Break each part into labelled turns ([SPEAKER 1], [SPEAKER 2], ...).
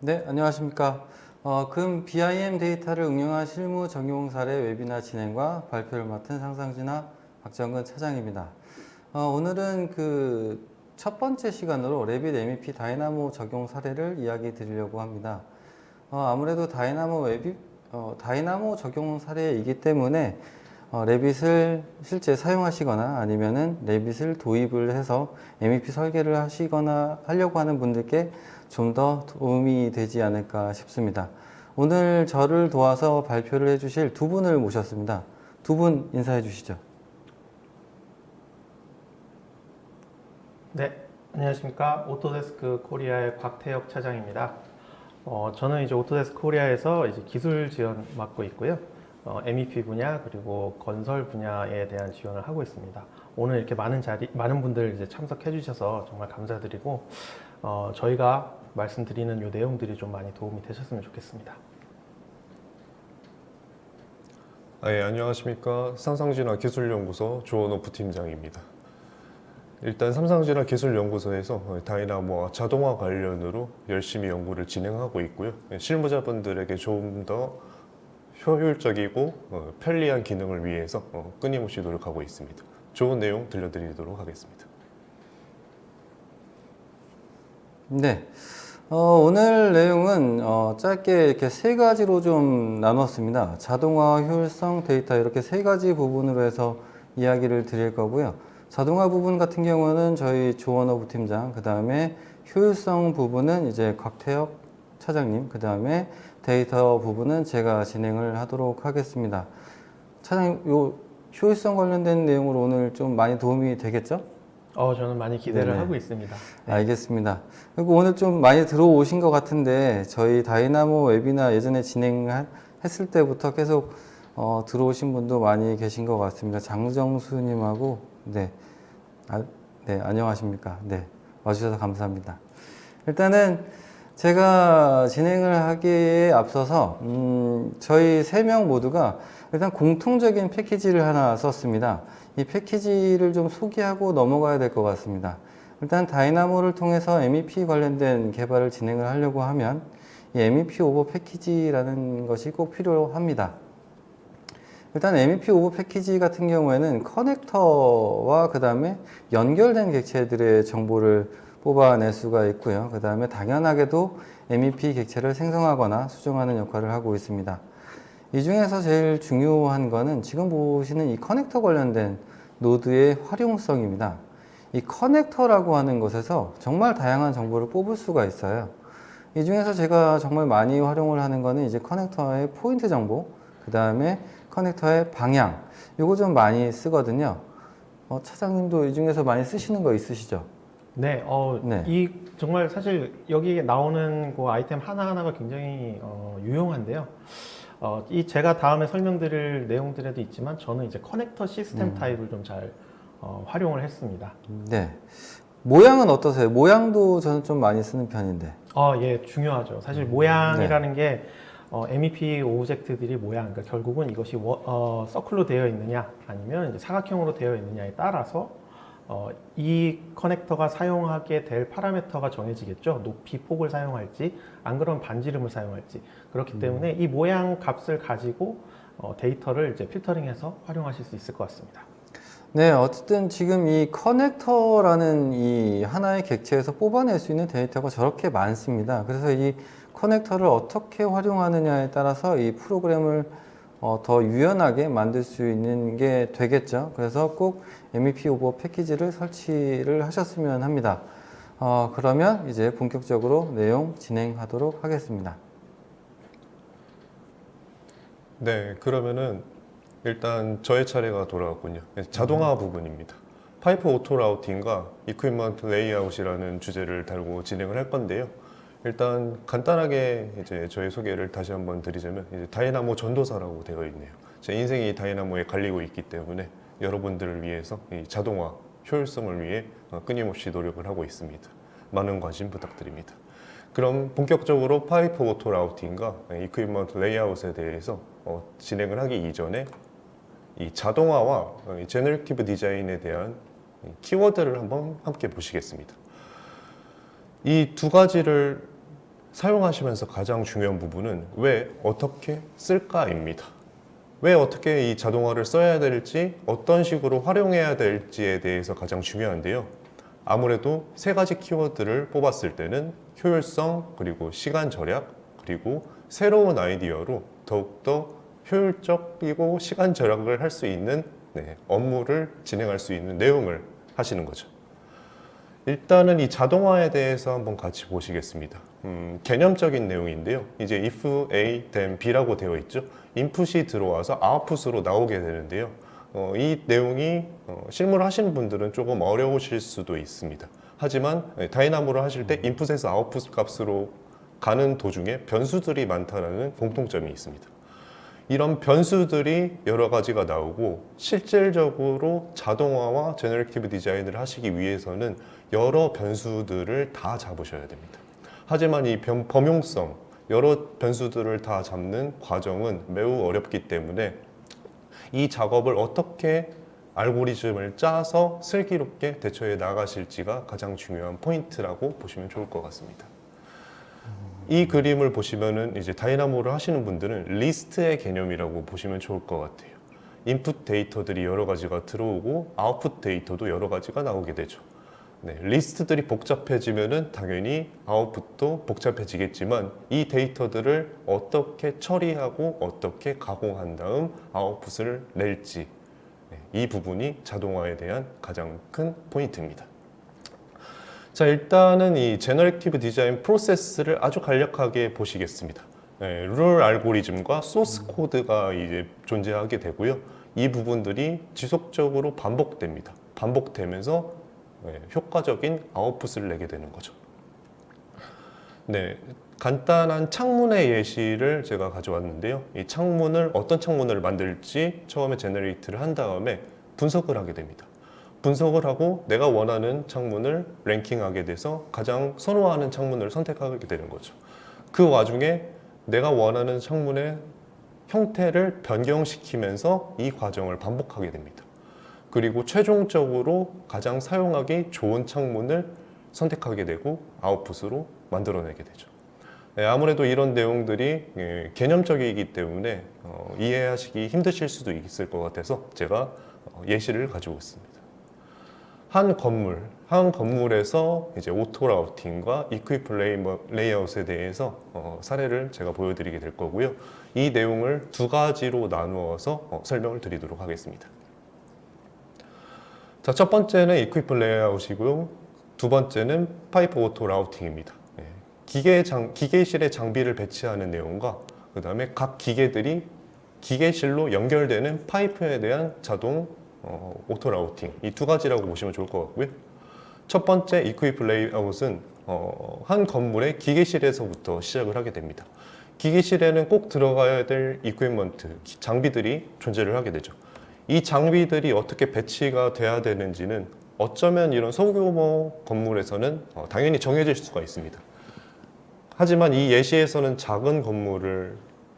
[SPEAKER 1] 네, 안녕하십니까. 금 BIM 데이터를 응용한 실무 적용 사례 웨비나 진행과 발표를 맡은 상상진화 박정근 차장입니다. 오늘은 그 첫 번째 시간으로 레빗 MEP 다이나모 적용 사례를 이야기 드리려고 합니다. 아무래도 다이나모 적용 사례이기 때문에 레빗을 실제 사용하시거나 아니면은 레빗을 도입을 해서 MEP 설계를 하시거나 하려고 하는 분들께 좀 더 도움이 되지 않을까 싶습니다. 오늘 저를 도와서 발표를 해주실 두 분을 모셨습니다. 두 분 인사해 주시죠.
[SPEAKER 2] 네, 안녕하십니까. 오토데스크 코리아의 곽태혁 차장입니다. 저는 이제 오토데스크 코리아에서 이제 기술 지원 맡고 있고요. MEP 분야 그리고 건설 분야에 대한 지원을 하고 있습니다. 오늘 이렇게 많은 분들 이제 참석해 주셔서 정말 감사드리고, 저희가 말씀드리는 요 내용들이 좀 많이 도움이 되셨으면 좋겠습니다.
[SPEAKER 3] 예, 안녕하십니까. 삼성진화 기술연구소 조원호 부팀장입니다. 일단 삼성진화 기술연구소에서 다이나모와 자동화 관련으로 열심히 연구를 진행하고 있고요. 실무자분들에게 좀 더 효율적이고 편리한 기능을 위해서 끊임없이 노력하고 있습니다. 좋은 내용 들려드리도록 하겠습니다.
[SPEAKER 1] 네. 오늘 내용은 짧게 이렇게 세 가지로 좀 나눴습니다. 자동화, 효율성, 데이터 이렇게 세 가지 부분으로 해서 이야기를 드릴 거고요. 자동화 부분 같은 경우는 저희 조원호 부팀장, 그 다음에 효율성 부분은 이제 곽태혁 차장님, 그 다음에 데이터 부분은 제가 진행을 하도록 하겠습니다. 차장님, 요 효율성 관련된 내용으로 오늘 좀 많이 도움이 되겠죠?
[SPEAKER 2] 저는 많이 기대를
[SPEAKER 1] 네네.
[SPEAKER 2] 하고 있습니다. 네.
[SPEAKER 1] 알겠습니다. 그리고 오늘 좀 많이 들어오신 것 같은데 저희 다이나모 웨비나 예전에 진행했을 때부터 계속 들어오신 분도 많이 계신 것 같습니다. 장정수님하고 네, 네, 안녕하십니까? 네, 와주셔서 감사합니다. 일단은 제가 진행을 하기에 앞서서 저희 세 명 모두가 일단 공통적인 패키지를 하나 썼습니다. 이 패키지를 좀 소개하고 넘어가야 될 것 같습니다. 일단 다이나모를 통해서 MEP 관련된 개발을 진행을 하려고 하면 이 MEP 오버 패키지라는 것이 꼭 필요합니다. 일단 MEP 오버 패키지 같은 경우에는 커넥터와 그 다음에 연결된 객체들의 정보를 뽑아낼 수가 있고요. 그 다음에 당연하게도 MEP 객체를 생성하거나 수정하는 역할을 하고 있습니다. 이 중에서 제일 중요한 거는 지금 보시는 이 커넥터 관련된 노드의 활용성입니다. 이 커넥터라고 하는 것에서 정말 다양한 정보를 뽑을 수가 있어요. 이 중에서 제가 정말 많이 활용을 하는 거는 이제 커넥터의 포인트 정보, 그 다음에 커넥터의 방향, 요거 좀 많이 쓰거든요. 차장님도 이 중에서 많이 쓰시는 거 있으시죠?
[SPEAKER 2] 네,
[SPEAKER 1] 네.
[SPEAKER 2] 이 정말 사실 여기 나오는 그 아이템 하나하나가 굉장히 유용한데요. 이 제가 다음에 설명드릴 내용들에도 있지만 저는 이제 커넥터 시스템 타입을 좀 잘 활용을 했습니다.
[SPEAKER 1] 네. 모양은 어떠세요? 모양도 저는 좀 많이 쓰는 편인데.
[SPEAKER 2] 예, 중요하죠. 사실 모양이라는 게 MEP 오브젝트들이 모양, 그러니까 결국은 이것이 서클로 되어 있느냐 아니면 이제 사각형으로 되어 있느냐에 따라서 이 커넥터가 사용하게 될 파라미터가 정해지겠죠. 높이, 폭을 사용할지, 안 그러면 반지름을 사용할지. 그렇기 때문에 이 모양 값을 가지고 데이터를 이제 필터링해서 활용하실 수 있을 것 같습니다.
[SPEAKER 1] 네, 어쨌든 지금 이 커넥터라는 이 하나의 객체에서 뽑아낼 수 있는 데이터가 저렇게 많습니다. 그래서 이 커넥터를 어떻게 활용하느냐에 따라서 이 프로그램을 더 유연하게 만들 수 있는 게 되겠죠. 그래서 꼭 MEP 오버 패키지를 설치를 하셨으면 합니다. 그러면 이제 본격적으로 내용 진행하도록 하겠습니다.
[SPEAKER 3] 네, 그러면은 일단 저의 차례가 돌아왔군요. 자동화 부분입니다. 파이프 오토 라우팅과 이퀴먼트 레이아웃이라는 주제를 달고 진행을 할 건데요. 일단 간단하게 이제 저의 소개를 다시 한번 드리자면 이제 다이나모 전도사라고 되어 있네요. 제 인생이 다이나모에 갈리고 있기 때문에 여러분들을 위해서 이 자동화 효율성을 위해 끊임없이 노력을 하고 있습니다. 많은 관심 부탁드립니다. 그럼 본격적으로 파이프 오토 라우팅과 이퀴먼트 레이아웃에 대해서 진행을 하기 이전에 이 자동화와 제너레이티브 디자인에 대한 키워드를 한번 함께 보시겠습니다. 이 두 가지를 사용하시면서 가장 중요한 부분은 왜 어떻게 쓸까입니다. 왜 어떻게 이 자동화를 써야 될지, 어떤 식으로 활용해야 될지에 대해서 가장 중요한데요. 아무래도 세 가지 키워드를 뽑았을 때는 효율성, 그리고 시간 절약, 그리고 새로운 아이디어로 더욱더 효율적이고 시간 절약을 할 수 있는 업무를 진행할 수 있는 내용을 하시는 거죠. 일단은 이 자동화에 대해서 한번 같이 보시겠습니다. 개념적인 내용인데요. 이제 if A then B라고 되어 있죠. 인풋이 들어와서 아웃풋으로 나오게 되는데요. 이 내용이 실무를 하시는 분들은 조금 어려우실 수도 있습니다. 하지만 다이나모를 하실 때 인풋에서 아웃풋 값으로 가는 도중에 변수들이 많다는 공통점이 있습니다. 이런 변수들이 여러 가지가 나오고 실질적으로 자동화와 제너레이티브 디자인을 하시기 위해서는 여러 변수들을 다 잡으셔야 됩니다. 하지만 이 범용성, 여러 변수들을 다 잡는 과정은 매우 어렵기 때문에 이 작업을 어떻게 알고리즘을 짜서 슬기롭게 대처해 나가실지가 가장 중요한 포인트라고 보시면 좋을 것 같습니다. 이 그림을 보시면은 이제 다이나모를 하시는 분들은 리스트의 개념이라고 보시면 좋을 것 같아요. 인풋 데이터들이 여러 가지가 들어오고 아웃풋 데이터도 여러 가지가 나오게 되죠. 리스트들이 복잡해지면은 당연히 아웃풋도 복잡해지겠지만 이 데이터들을 어떻게 처리하고 어떻게 가공한 다음 아웃풋을 낼지, 이 부분이 자동화에 대한 가장 큰 포인트입니다. 자, 일단은 이 제너레이티브 디자인 프로세스를 아주 간략하게 보시겠습니다. 룰 알고리즘과 소스 코드가 이제 존재하게 되고요. 이 부분들이 지속적으로 반복됩니다. 반복되면서 효과적인 아웃풋을 내게 되는 거죠. 간단한 창문의 예시를 제가 가져왔는데요. 이 창문을 어떤 창문을 만들지 처음에 제너레이트를 한 다음에 분석을 하게 됩니다. 분석을 하고 내가 원하는 창문을 랭킹하게 돼서 가장 선호하는 창문을 선택하게 되는 거죠. 그 와중에 내가 원하는 창문의 형태를 변경시키면서 이 과정을 반복하게 됩니다. 그리고 최종적으로 가장 사용하기 좋은 창문을 선택하게 되고 아웃풋으로 만들어내게 되죠. 아무래도 이런 내용들이 개념적이기 때문에 이해하시기 힘드실 수도 있을 것 같아서 제가 예시를 가지고 있습니다. 한 건물에서 이제 오토 라우팅과 이퀴프 레이아웃에 대해서 사례를 제가 보여드리게 될 거고요. 이 내용을 두 가지로 나누어서 설명을 드리도록 하겠습니다. 자, 첫 번째는 이퀴프 레이아웃이고요. 두 번째는 파이프 오토 라우팅입니다. 기계실에 장비를 배치하는 내용과 그 다음에 각 기계들이 기계실로 연결되는 파이프에 대한 자동 오토 라우팅, 이 두 가지라고 보시면 좋을 것 같고요. 첫 번째 이퀴프 레이아웃은 한 건물의 기계실에서부터 시작을 하게 됩니다. 기계실에는 꼭 들어가야 될 이퀴먼트, 장비들이 존재를 하게 되죠. 이 장비들이 어떻게 배치가 돼야 되는지는 어쩌면 이런 소규모 건물에서는 당연히 정해질 수가 있습니다. 하지만 이 예시에서는 작은 건물을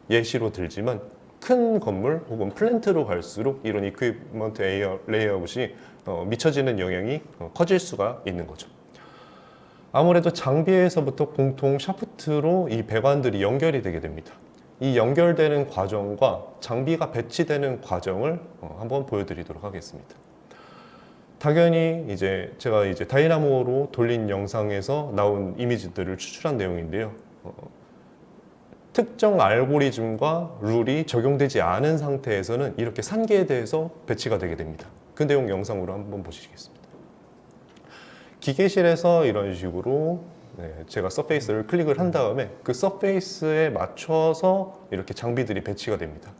[SPEAKER 3] 예시로 들지만 큰 건물 혹은 플랜트로 갈수록 이런 이퀴먼트 레이아웃이 미쳐지는 영향이 커질 수가 있는 거죠. 아무래도 장비에서부터 공통 샤프트로 이 배관들이 연결이 되게 됩니다. 이 연결되는 과정과 장비가 배치되는 과정을 한번 보여드리도록 하겠습니다. 당연히 제가 다이나모로 돌린 영상에서 나온 이미지들을 추출한 내용인데요. 특정 알고리즘과 룰이 적용되지 않은 상태에서는 이렇게 산계대에서 배치가 되게 됩니다. 그 내용 영상으로 한번 보시겠습니다. 기계실에서 이런 식으로 제가 서페이스를 클릭을 한 다음에 그 서페이스에 맞춰서 이렇게 장비들이 배치가 됩니다.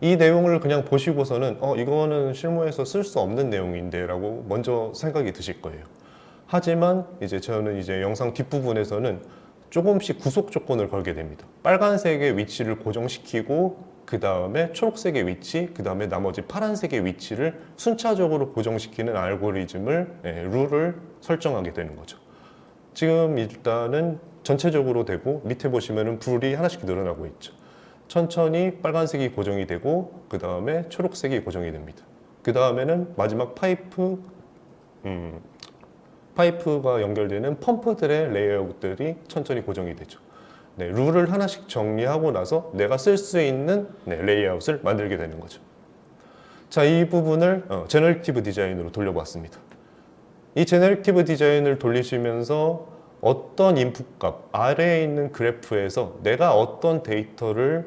[SPEAKER 3] 이 내용을 그냥 보시고서는 이거는 실무에서 쓸 수 없는 내용인데 라고 먼저 생각이 드실 거예요. 하지만 저는 영상 뒷부분에서는 조금씩 구속 조건을 걸게 됩니다. 빨간색의 위치를 고정시키고 그 다음에 초록색의 위치, 그 다음에 나머지 파란색의 위치를 순차적으로 고정시키는 알고리즘을 룰을 설정하게 되는 거죠. 지금 일단은 전체적으로 되고 밑에 보시면은 불이 하나씩 늘어나고 있죠. 천천히 빨간색이 고정이 되고 그 다음에 초록색이 고정이 됩니다. 그 다음에는 마지막 파이프가 연결되는 펌프들의 레이아웃들이 천천히 고정이 되죠. 룰을 하나씩 정리하고 나서 내가 쓸 수 있는 레이아웃을 만들게 되는 거죠. 자, 이 부분을 제너레이티브 디자인으로 돌려봤습니다. 이 제너레이티브 디자인을 돌리시면서 어떤 인풋 값, 아래에 있는 그래프에서 내가 어떤 데이터를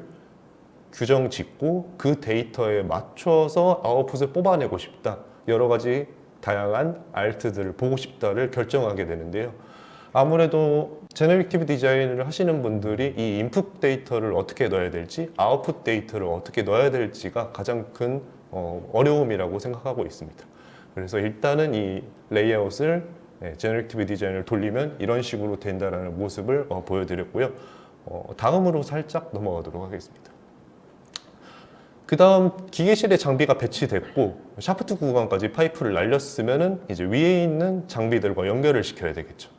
[SPEAKER 3] 규정 짓고 그 데이터에 맞춰서 아웃풋을 뽑아내고 싶다. 여러 가지 다양한 알트들을 보고 싶다를 결정하게 되는데요. 아무래도 제너레이티브 디자인을 하시는 분들이 이 인풋 데이터를 어떻게 넣어야 될지, 아웃풋 데이터를 어떻게 넣어야 될지가 가장 큰 어려움이라고 생각하고 있습니다. 그래서 일단은 이 레이아웃을 제너레이티브 디자인을 돌리면 이런 식으로 된다는 모습을 보여드렸고요. 다음으로 살짝 넘어가도록 하겠습니다. 그 다음 기계실에 장비가 배치됐고 샤프트 구간까지 파이프를 날렸으면 이제 위에 있는 장비들과 연결을 시켜야 되겠죠.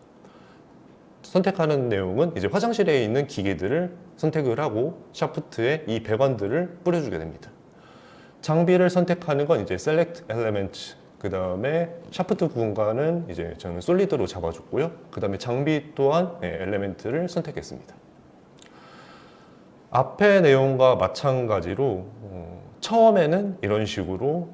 [SPEAKER 3] 선택하는 내용은 이제 화장실에 있는 기계들을 선택을 하고 샤프트에 이 배관들을 뿌려주게 됩니다. 장비를 선택하는 건 이제 Select Element, 그 다음에 샤프트 공간은 이제 저는 솔리드로 잡아줬고요. 그 다음에 장비 또한 엘레멘트를 선택했습니다. 앞의 내용과 마찬가지로 처음에는 이런 식으로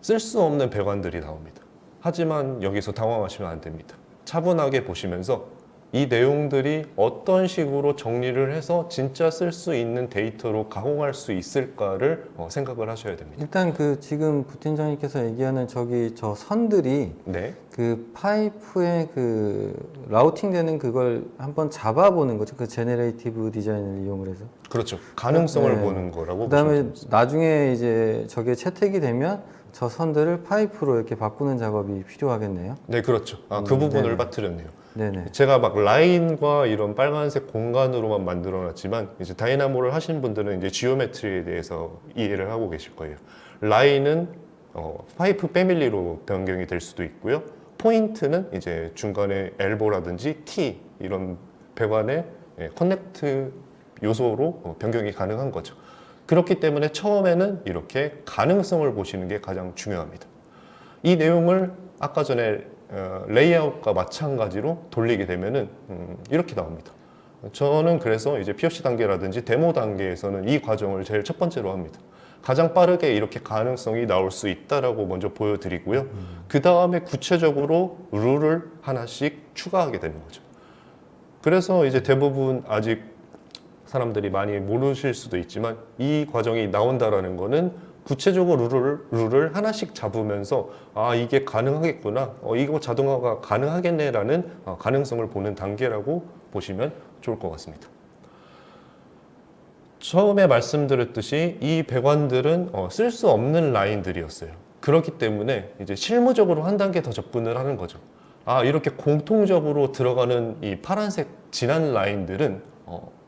[SPEAKER 3] 쓸 수 없는 배관들이 나옵니다. 하지만 여기서 당황하시면 안 됩니다. 차분하게 보시면서 이 내용들이 어떤 식으로 정리를 해서 진짜 쓸 수 있는 데이터로 가공할 수 있을까를 생각을 하셔야 됩니다.
[SPEAKER 1] 일단 그 지금 부 팀장님께서 얘기하는 저 선들이
[SPEAKER 3] 네,
[SPEAKER 1] 그 파이프에 그 라우팅 되는 그걸 한번 잡아보는 거죠. 그 제네레이티브 디자인을 이용을 해서.
[SPEAKER 3] 그렇죠. 가능성을
[SPEAKER 1] 네.
[SPEAKER 3] 보는 거라고
[SPEAKER 1] 그다음에
[SPEAKER 3] 보시면 됩니다.
[SPEAKER 1] 나중에 이제 저게 채택이 되면 저 선들을 파이프로 이렇게 바꾸는 작업이 필요하겠네요.
[SPEAKER 3] 네, 그렇죠. 그 부분을
[SPEAKER 1] 네네.
[SPEAKER 3] 빠뜨렸네요.
[SPEAKER 1] 네네.
[SPEAKER 3] 제가 막 라인과 이런 빨간색 공간으로만 만들어놨지만 이제 다이나모를 하신 분들은 이제 지오메트리에 대해서 이해를 하고 계실 거예요. 라인은 파이프 패밀리로 변경이 될 수도 있고요. 포인트는 이제 중간에 엘보라든지 T 이런 배관의 커넥트 요소로 변경이 가능한 거죠. 그렇기 때문에 처음에는 이렇게 가능성을 보시는 게 가장 중요합니다. 이 내용을 아까 전에 레이아웃과 마찬가지로 돌리게 되면은 이렇게 나옵니다. 저는 그래서 이제 POC 단계라든지 데모 단계에서는 이 과정을 제일 첫 번째로 합니다. 가장 빠르게 이렇게 가능성이 나올 수 있다라고 먼저 보여드리고요. 그 다음에 구체적으로 룰을 하나씩 추가하게 되는 거죠. 그래서 이제 대부분 아직 사람들이 많이 모르실 수도 있지만 이 과정이 나온다라는 거는 구체적으로 룰을 하나씩 잡으면서 이게 가능하겠구나, 이거 자동화가 가능하겠네라는 가능성을 보는 단계라고 보시면 좋을 것 같습니다. 처음에 말씀드렸듯이 이 배관들은 쓸 수 없는 라인들이었어요. 그렇기 때문에 이제 실무적으로 한 단계 더 접근을 하는 거죠. 이렇게 공통적으로 들어가는 이 파란색 진한 라인들은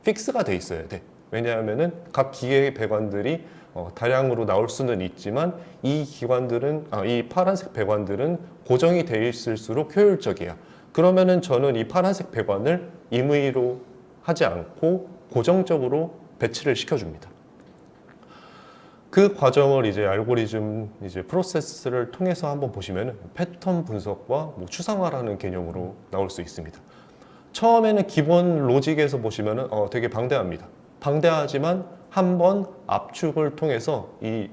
[SPEAKER 3] 픽스가 돼 있어야 돼. 왜냐하면은 각 기계 배관들이 다량으로 나올 수는 있지만 이 파란색 배관들은 고정이 돼 있을수록 효율적이야. 그러면은 저는 이 파란색 배관을 임의로 하지 않고 고정적으로 배치를 시켜줍니다. 그 과정을 이제 알고리즘 프로세스를 통해서 한번 보시면은 패턴 분석과 추상화라는 개념으로 나올 수 있습니다. 처음에는 기본 로직에서 보시면은 되게 방대합니다. 방대하지만 한번 압축을 통해서 이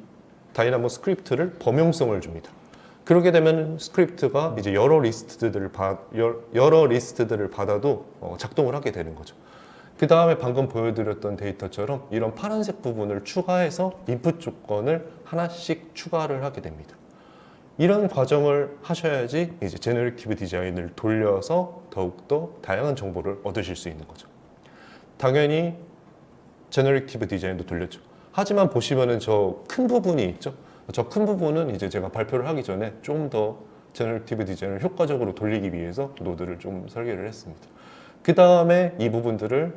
[SPEAKER 3] 다이나모 스크립트를 범용성을 줍니다. 그렇게 되면 스크립트가 이제 여러 리스트들을 받아도 작동을 하게 되는 거죠. 그 다음에 방금 보여드렸던 데이터처럼 이런 파란색 부분을 추가해서 인풋 조건을 하나씩 추가를 하게 됩니다. 이런 과정을 하셔야지 이제 제너레이티브 디자인을 돌려서 더욱더 다양한 정보를 얻으실 수 있는 거죠. 당연히 제너레이티브 디자인도 돌렸죠. 하지만 보시면은 저 큰 부분이 있죠. 저 큰 부분은 이제 제가 발표를 하기 전에 좀 더 제너레이티브 디자인을 효과적으로 돌리기 위해서 노드를 좀 설계를 했습니다. 그 다음에 이 부분들을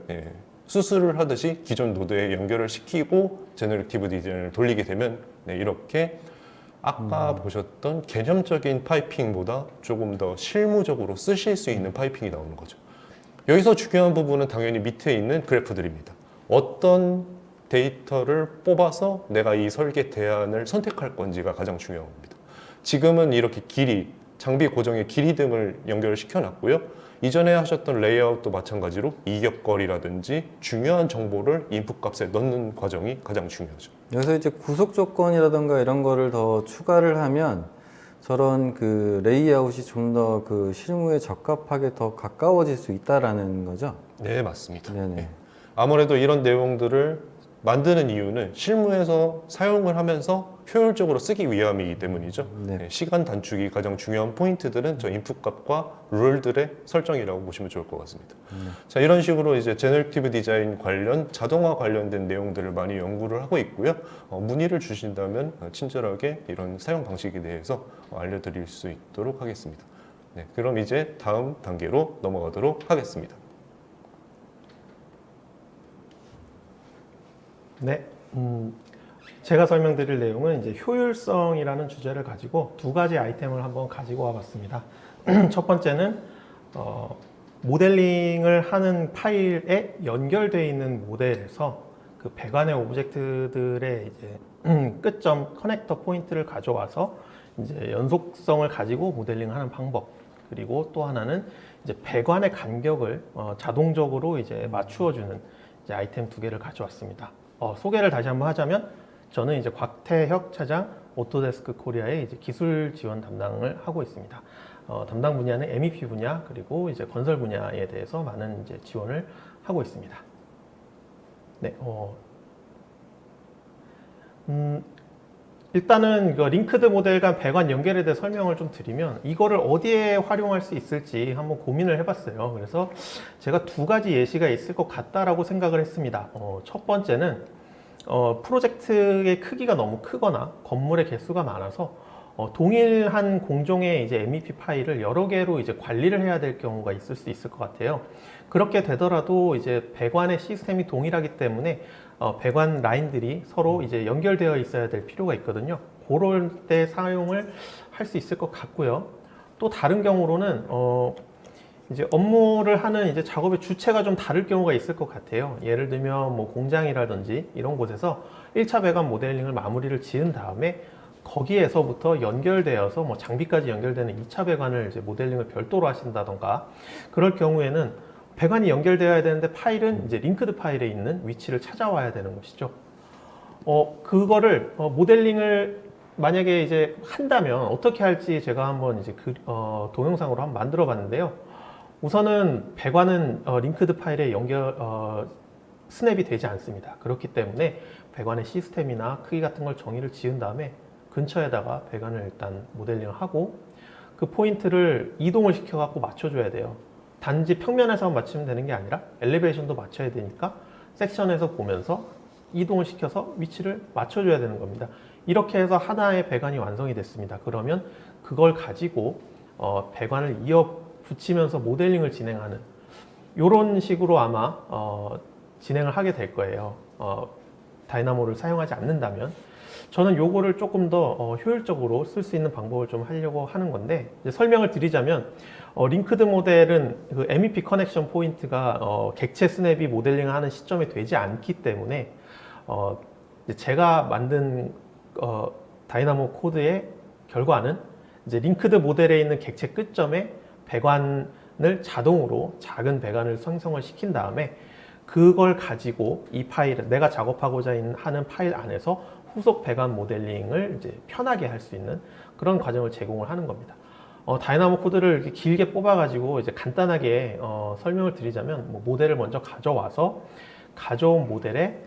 [SPEAKER 3] 수술을 하듯이 기존 노드에 연결을 시키고 제너레이티브 디자인을 돌리게 되면 이렇게 아까 보셨던 개념적인 파이핑보다 조금 더 실무적으로 쓰실 수 있는 파이핑이 나오는 거죠. 여기서 중요한 부분은 당연히 밑에 있는 그래프들입니다. 어떤 데이터를 뽑아서 내가 이 설계 대안을 선택할 건지가 가장 중요합니다. 지금은 이렇게 길이 장비 고정의 길이 등을 연결을 시켜놨고요. 이전에 하셨던 레이아웃도 마찬가지로 이격거리라든지 중요한 정보를 인풋 값에 넣는 과정이 가장 중요하죠.
[SPEAKER 1] 여기서 이제 구속 조건이라던가 이런 거를 더 추가를 하면 저런 그 레이아웃이 좀 더 그 실무에 적합하게 더 가까워질 수 있다라는 거죠.
[SPEAKER 3] 네, 맞습니다.
[SPEAKER 1] 네네.
[SPEAKER 3] 네. 아무래도 이런 내용들을 만드는 이유는 실무에서 사용을 하면서 효율적으로 쓰기 위함이기 때문이죠.
[SPEAKER 1] 네.
[SPEAKER 3] 네, 시간 단축이 가장 중요한 포인트들은 저 인풋 값과 룰들의 설정이라고 보시면 좋을 것 같습니다. 자, 이런 식으로 이제 제너레이티브 디자인 관련 자동화 관련된 내용들을 많이 연구를 하고 있고요. 문의를 주신다면 친절하게 이런 사용 방식에 대해서 알려드릴 수 있도록 하겠습니다. 네, 그럼 이제 다음 단계로 넘어가도록 하겠습니다.
[SPEAKER 2] 네. 제가 설명드릴 내용은 이제 효율성이라는 주제를 가지고 두 가지 아이템을 한번 가지고 와봤습니다. 첫 번째는 모델링을 하는 파일에 연결되어 있는 모델에서 그 배관의 오브젝트들의 이제 끝점 커넥터 포인트를 가져와서 이제 연속성을 가지고 모델링하는 방법. 그리고 또 하나는 이제 배관의 간격을 자동적으로 이제 맞추어주는 이제 아이템 두 개를 가져왔습니다. 소개를 다시 한번 하자면 저는 이제 곽태혁 차장 오토데스크 코리아의 이제 기술 지원 담당을 하고 있습니다. 담당 분야는 MEP 분야 그리고 이제 건설 분야에 대해서 많은 이제 지원을 하고 있습니다. 네, 일단은 그 링크드 모델 간 배관 연결에 대해 설명을 좀 드리면 이거를 어디에 활용할 수 있을지 한번 고민을 해봤어요. 그래서 제가 두 가지 예시가 있을 것 같다라고 생각을 했습니다. 첫 번째는 프로젝트의 크기가 너무 크거나 건물의 개수가 많아서 동일한 공종의 이제 MEP 파일을 여러 개로 이제 관리를 해야 될 경우가 있을 수 있을 것 같아요. 그렇게 되더라도 이제 배관의 시스템이 동일하기 때문에 배관 라인들이 서로 이제 연결되어 있어야 될 필요가 있거든요. 그럴 때 사용을 할 수 있을 것 같고요. 또 다른 경우로는 이제 업무를 하는 이제 작업의 주체가 좀 다를 경우가 있을 것 같아요. 예를 들면 뭐 공장이라든지 이런 곳에서 1차 배관 모델링을 마무리를 지은 다음에 거기에서부터 연결되어서 뭐 장비까지 연결되는 2차 배관을 이제 모델링을 별도로 하신다던가 그럴 경우에는 배관이 연결되어야 되는데 파일은 이제 링크드 파일에 있는 위치를 찾아와야 되는 것이죠. 그거를 모델링을 만약에 이제 한다면 어떻게 할지 제가 한번 이제 동영상으로 한번 만들어 봤는데요. 우선은 배관은 링크드 파일에 스냅이 되지 않습니다. 그렇기 때문에 배관의 시스템이나 크기 같은 걸 정의를 지은 다음에 근처에다가 배관을 일단 모델링을 하고 그 포인트를 이동을 시켜 갖고 맞춰줘야 돼요. 단지 평면에서만 맞추면 되는 게 아니라 엘리베이션도 맞춰야 되니까 섹션에서 보면서 이동을 시켜서 위치를 맞춰줘야 되는 겁니다. 이렇게 해서 하나의 배관이 완성이 됐습니다. 그러면 그걸 가지고 배관을 이어 붙이면서 모델링을 진행하는 이런 식으로 아마 진행을 하게 될 거예요. 다이나모를 사용하지 않는다면 저는 요거를 조금 더 효율적으로 쓸 수 있는 방법을 좀 하려고 하는 건데 이제 설명을 드리자면 링크드 모델은 그 MEP 커넥션 포인트가 객체 스냅이 모델링을 하는 시점에 되지 않기 때문에 제가 만든 다이나모 코드의 결과는 이제 링크드 모델에 있는 객체 끝점에 배관을 자동으로 작은 배관을 생성을 시킨 다음에 그걸 가지고 이 파일을 내가 작업하고자 하는 파일 안에서 후속 배관 모델링을 이제 편하게 할 수 있는 그런 과정을 제공을 하는 겁니다. 다이나모 코드를 이렇게 길게 뽑아가지고 이제 간단하게 설명을 드리자면 뭐 모델을 먼저 가져와서 가져온 모델에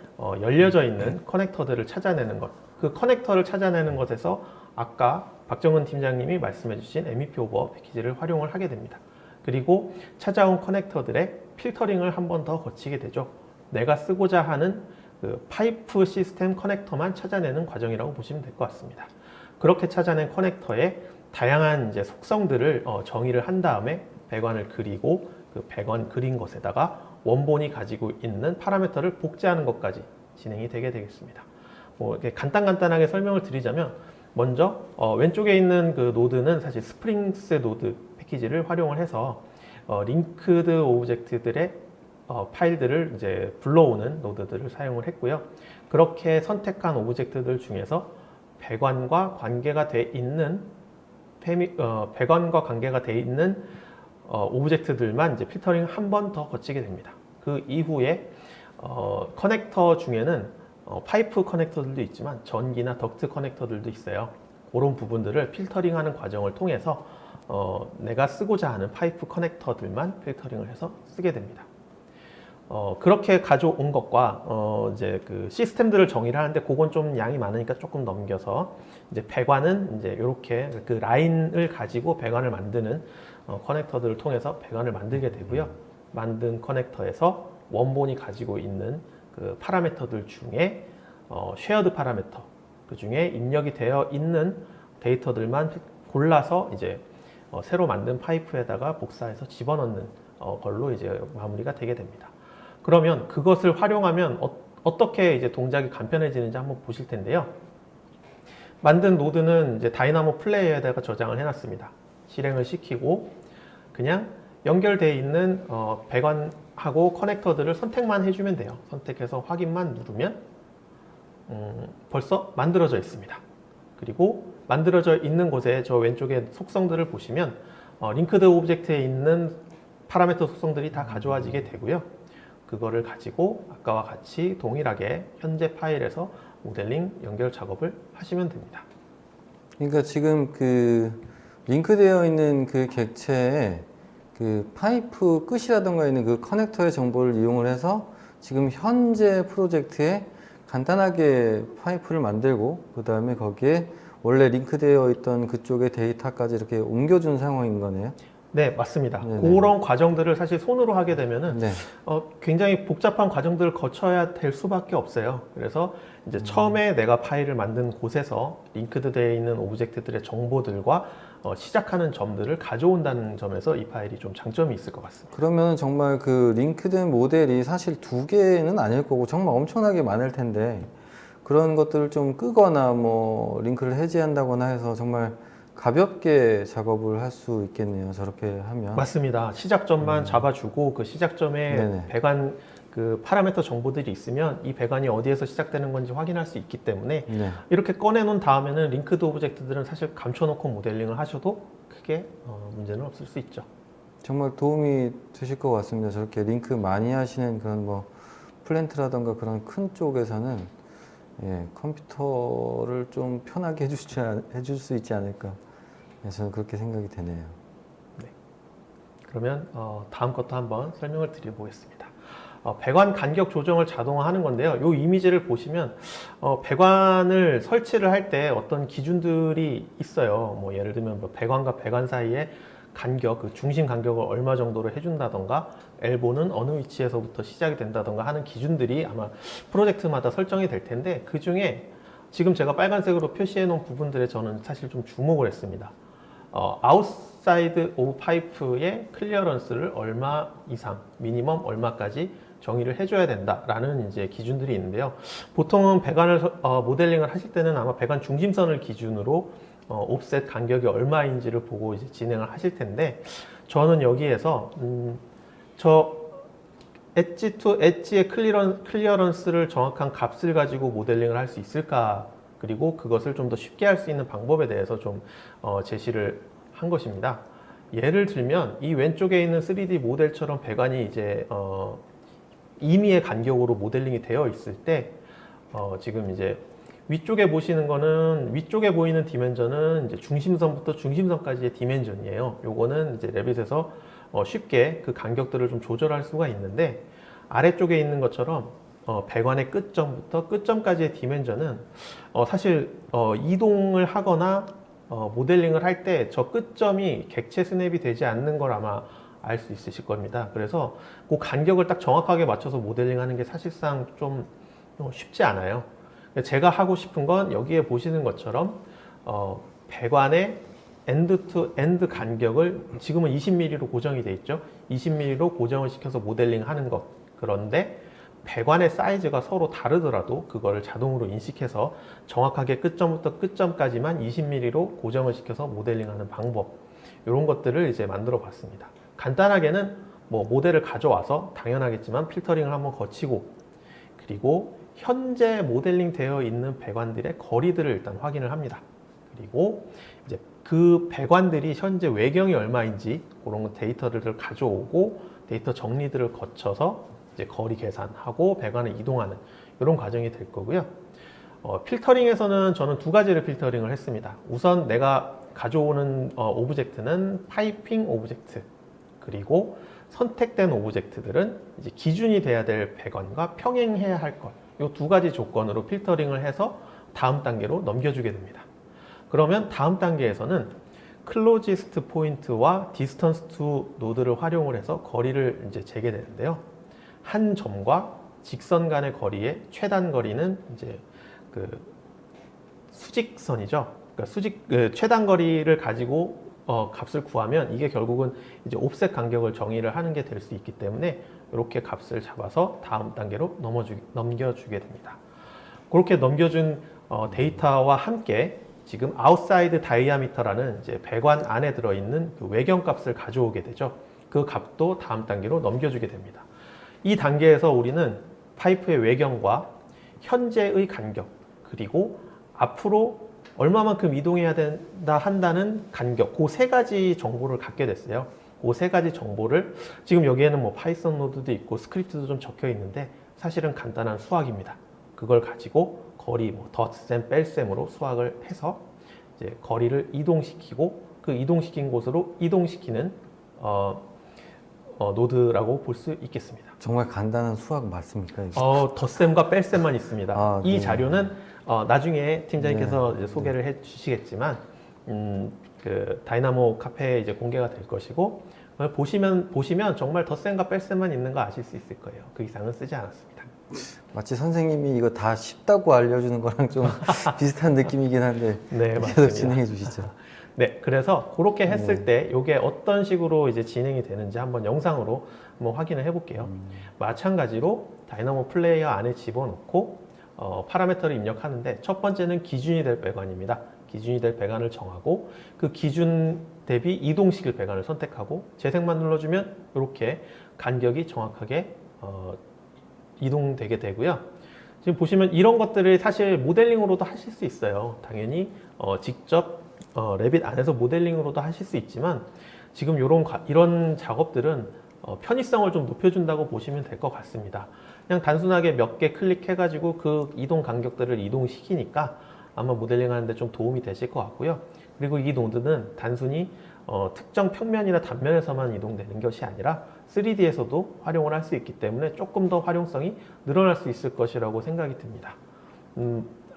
[SPEAKER 2] 열려져 있는 커넥터들을 찾아내는 것. 그 커넥터를 찾아내는 것에서 아까 박정은 팀장님이 말씀해주신 MEP 오버 패키지를 활용을 하게 됩니다. 그리고 찾아온 커넥터들의 필터링을 한 번 더 거치게 되죠. 내가 쓰고자 하는 그 파이프 시스템 커넥터만 찾아내는 과정이라고 보시면 될 것 같습니다. 그렇게 찾아낸 커넥터의 다양한 이제 속성들을 정의를 한 다음에 배관을 그리고 그 배관 그린 것에다가 원본이 가지고 있는 파라미터를 복제하는 것까지 진행이 되게 되겠습니다. 뭐 이렇게 간단하게 설명을 드리자면 먼저 왼쪽에 있는 그 노드는 사실 스프링스 노드 패키지를 활용을 해서 링크드 오브젝트들의 파일들을 이제 불러오는 노드들을 사용을 했고요. 그렇게 선택한 오브젝트들 중에서 배관과 관계가 돼 있는 배관과 관계가 돼 있는 오브젝트들만 이제 필터링 한 번 더 거치게 됩니다. 그 이후에 커넥터 중에는 파이프 커넥터들도 있지만 전기나 덕트 커넥터들도 있어요. 그런 부분들을 필터링하는 과정을 통해서 내가 쓰고자 하는 파이프 커넥터들만 필터링을 해서 쓰게 됩니다. 그렇게 가져온 것과 이제 그 시스템들을 정의를 하는데 그건 좀 양이 많으니까 조금 넘겨서 이제 배관은 이제 이렇게 그 라인을 가지고 배관을 만드는 커넥터들을 통해서 배관을 만들게 되고요. 만든 커넥터에서 원본이 가지고 있는 그 파라미터들 중에 쉐어드 파라미터 그 중에 입력이 되어 있는 데이터들만 골라서 이제 새로 만든 파이프에다가 복사해서 집어넣는 걸로 이제 마무리가 되게 됩니다. 그러면 그것을 활용하면 어떻게 이제 동작이 간편해지는지 한번 보실 텐데요. 만든 노드는 이제 다이나모 플레이어에다가 저장을 해놨습니다. 실행을 시키고 그냥 연결되어 있는 배관하고 커넥터들을 선택만 해주면 돼요. 선택해서 확인만 누르면 벌써 만들어져 있습니다. 그리고 만들어져 있는 곳에 저 왼쪽에 속성들을 보시면 링크드 오브젝트에 있는 파라미터 속성들이 다 가져와지게 되고요. 그거를 가지고 아까와 같이 동일하게 현재 파일에서 모델링 연결 작업을 하시면 됩니다.
[SPEAKER 1] 그러니까 지금 그 링크되어 있는 그 객체에 그 파이프 끝이라던가 있는 그 커넥터의 정보를 이용을 해서 지금 현재 프로젝트에 간단하게 파이프를 만들고 그 다음에 거기에 원래 링크되어 있던 그쪽의 데이터까지 이렇게 옮겨준 상황인 거네요.
[SPEAKER 2] 네, 맞습니다.
[SPEAKER 1] 네네.
[SPEAKER 2] 그런 과정들을 사실 손으로 하게 되면은
[SPEAKER 1] 네.
[SPEAKER 2] 굉장히 복잡한 과정들을 거쳐야 될 수밖에 없어요. 그래서 이제 처음에 내가 파일을 만든 곳에서 링크드 되어 있는 오브젝트들의 정보들과 시작하는 점들을 가져온다는 점에서 이 파일이 좀 장점이 있을 것 같습니다.
[SPEAKER 1] 그러면 정말 그 링크된 모델이 사실 2개는 아닐 거고 정말 엄청나게 많을 텐데 그런 것들을 좀 끄거나 뭐 링크를 해제한다거나 해서 정말 가볍게 작업을 할 수 있겠네요. 저렇게 하면.
[SPEAKER 2] 맞습니다. 시작점만 잡아주고 그 시작점에
[SPEAKER 1] 네네.
[SPEAKER 2] 배관 그 파라미터 정보들이 있으면 이 배관이 어디에서 시작되는 건지 확인할 수 있기 때문에
[SPEAKER 1] 네.
[SPEAKER 2] 이렇게 꺼내 놓은 다음에는 링크드 오브젝트들은 사실 감춰놓고 모델링을 하셔도 크게 문제는 없을 수 있죠.
[SPEAKER 1] 정말 도움이 되실 것 같습니다. 저렇게 링크 많이 하시는 그런 뭐 플랜트라던가 그런 큰 쪽에서는 예, 컴퓨터를 좀 편하게 해줄 수 있지 않을까. 예, 저는 그렇게 생각이 되네요.
[SPEAKER 2] 그러면 다음 것도 한번 설명을 드려보겠습니다. 배관 간격 조정을 자동화하는 건데요. 이 이미지를 보시면 배관을 설치를 할 때 어떤 기준들이 있어요. 뭐 예를 들면 뭐 배관과 배관 사이에 간격, 그 중심 간격을 얼마 정도로 해준다던가 엘보는 어느 위치에서부터 시작이 된다던가 하는 기준들이 아마 프로젝트마다 설정이 될 텐데 그 중에 지금 제가 빨간색으로 표시해 놓은 부분들에 저는 사실 좀 주목을 했습니다. 아웃사이드 오브 파이프의 클리어런스를 얼마 이상, 미니멈 얼마까지 정의를 해줘야 된다라는 이제 기준들이 있는데요. 보통은 배관을 모델링을 하실 때는 아마 배관 중심선을 기준으로 옵셋 간격이 얼마인지를 보고 이제 진행을 하실 텐데 저는 여기에서 저 엣지 투 엣지의 클리어런스를 정확한 값을 가지고 모델링을 할 수 있을까, 그리고 그것을 좀 더 쉽게 할 수 있는 방법에 대해서 좀 제시를 한 것입니다. 예를 들면 이 왼쪽에 있는 3D 모델처럼 배관이 이제 임의의 간격으로 모델링이 되어 있을 때 지금 이제 위쪽에 보시는 거는 위쪽에 보이는 디멘전은 이제 중심선부터 중심선까지의 디멘전이에요. 요거는 이제 레빗에서 쉽게 그 간격들을 좀 조절할 수가 있는데 아래쪽에 있는 것처럼 배관의 끝점부터 끝점까지의 디멘전은 사실 이동을 하거나 모델링을 할 때 저 끝점이 객체 스냅이 되지 않는 걸 아마 알 수 있으실 겁니다. 그래서 그 간격을 딱 정확하게 맞춰서 모델링하는 게 사실상 좀 쉽지 않아요. 제가 하고 싶은 건 여기에 보시는 것처럼 배관의 엔드 투 엔드 간격을 지금은 20mm로 고정이 돼 있죠. 20mm로 고정을 시켜서 모델링 하는 것. 그런데 배관의 사이즈가 서로 다르더라도 그거를 자동으로 인식해서 정확하게 끝점부터 끝점까지만 20mm로 고정을 시켜서 모델링하는 방법, 이런 것들을 이제 만들어 봤습니다. 간단하게는 뭐 모델을 가져와서 당연하겠지만 필터링을 한번 거치고, 그리고 현재 모델링 되어 있는 배관들의 거리들을 일단 확인을 합니다. 그리고 이제 그 배관들이 현재 외경이 얼마인지 그런 데이터들을 가져오고 데이터 정리들을 거쳐서 이제 거리 계산하고 배관을 이동하는 이런 과정이 될 거고요. 필터링에서는 저는 두 가지를 필터링을 했습니다. 우선 내가 가져오는 오브젝트는 파이핑 오브젝트, 그리고 선택된 오브젝트들은 이제 기준이 돼야 될 배관과 평행해야 할 것, 이 두 가지 조건으로 필터링을 해서 다음 단계로 넘겨주게 됩니다. 그러면 다음 단계에서는 클로지스트 포인트와 디스턴스 투 노드를 활용을 해서 거리를 이제 재게 되는데요. 한 점과 직선 간의 거리의 최단 거리는 이제 그 수직선이죠. 그러니까 최단 거리를 가지고 값을 구하면 이게 결국은 이제 옵셋 간격을 정의를 하는 게 될 수 있기 때문에 이렇게 값을 잡아서 다음 단계로 넘겨주게 됩니다. 그렇게 넘겨준 데이터와 함께 지금 아웃사이드 다이아미터라는 이제 배관 안에 들어있는 그 외경 값을 가져오게 되죠. 그 값도 다음 단계로 넘겨주게 됩니다. 이 단계에서 우리는 파이프의 외경과 현재의 간격, 그리고 앞으로 얼마만큼 이동해야 된다 한다는 간격, 그 세 가지 정보를 갖게 됐어요. 그 세 가지 정보를 지금 여기에는 뭐 파이썬 노드도 있고 스크립트도 좀 적혀 있는데 사실은 간단한 수학입니다. 그걸 가지고 거리, 뭐 덧셈, 뺄셈으로 수학을 해서 이제 거리를 이동시키고 그 이동시킨 곳으로 이동시키는 노드라고 볼 수 있겠습니다.
[SPEAKER 1] 정말 간단한 수학 맞습니까? 이거?
[SPEAKER 2] 덧셈과 뺄셈만 있습니다.
[SPEAKER 1] 아,
[SPEAKER 2] 이
[SPEAKER 1] 네.
[SPEAKER 2] 자료는 나중에 팀장님께서 이제 소개를 해주시겠지만 그 다이나모 카페에 이제 공개가 될 것이고 보시면 정말 덧셈과 뺄셈만 있는 거 아실 수 있을 거예요. 그 이상은 쓰지 않았습니다.
[SPEAKER 1] 마치 선생님이 이거 다 쉽다고 알려주는 거랑 좀 비슷한 느낌이긴 한데
[SPEAKER 2] 네,
[SPEAKER 1] 계속
[SPEAKER 2] 맞습니다.
[SPEAKER 1] 진행해 주시죠.
[SPEAKER 2] 네, 그래서 그렇게 했을 때 이게 어떤 식으로 이제 진행이 되는지 한번 영상으로 한번 확인을 해볼게요. 마찬가지로 다이나모 플레이어 안에 집어넣고 파라미터를 입력하는데 첫 번째는 기준이 될 배관입니다. 기준이 될 배관을 정하고 그 기준 대비 이동시킬 배관을 선택하고 재생만 눌러주면 이렇게 간격이 정확하게 이동되게 되고요. 지금 보시면 이런 것들을 사실 모델링으로도 하실 수 있어요. 당연히 직접 레빗 안에서 모델링으로도 하실 수 있지만 지금 이런 작업들은 편의성을 좀 높여준다고 보시면 될 것 같습니다. 그냥 단순하게 몇 개 클릭해가지고 그 이동 간격들을 이동시키니까 아마 모델링 하는데 좀 도움이 되실 것 같고요. 그리고 이 노드는 단순히 특정 평면이나 단면에서만 이동되는 것이 아니라 3D에서도 활용을 할 수 있기 때문에 조금 더 활용성이 늘어날 수 있을 것이라고 생각이 듭니다.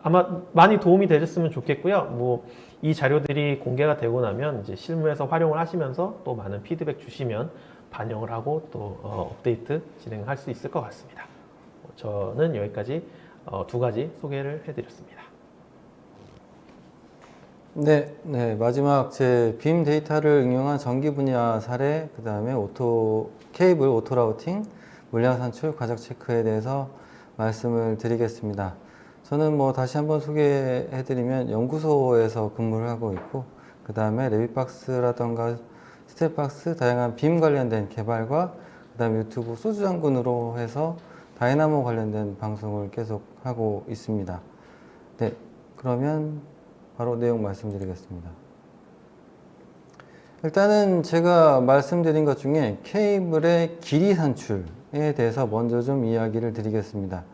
[SPEAKER 2] 아마 많이 도움이 되셨으면 좋겠고요. 뭐 이 자료들이 공개가 되고 나면 이제 실무에서 활용을 하시면서 또 많은 피드백 주시면 반영을 하고 또 업데이트 진행할 수 있을 것 같습니다. 저는 여기까지 두 가지 소개를 해드렸습니다.
[SPEAKER 1] 네, 마지막 제 빔 데이터를 응용한 전기 분야 사례, 그 다음에 케이블 오토 라우팅, 물량 산출, 과적 체크에 대해서 말씀을 드리겠습니다. 저는 뭐 다시 한번 소개해드리면 연구소에서 근무를 하고 있고, 그 다음에 레빗박스라던가 스텝박스, 다양한 빔 관련된 개발과 그 다음에 유튜브 소주장군으로 해서 다이나모 관련된 방송을 계속 하고 있습니다. 네, 그러면 바로 내용 말씀드리겠습니다. 일단은 제가 말씀드린 것 중에 케이블의 길이 산출에 대해서 먼저 좀 이야기를 드리겠습니다.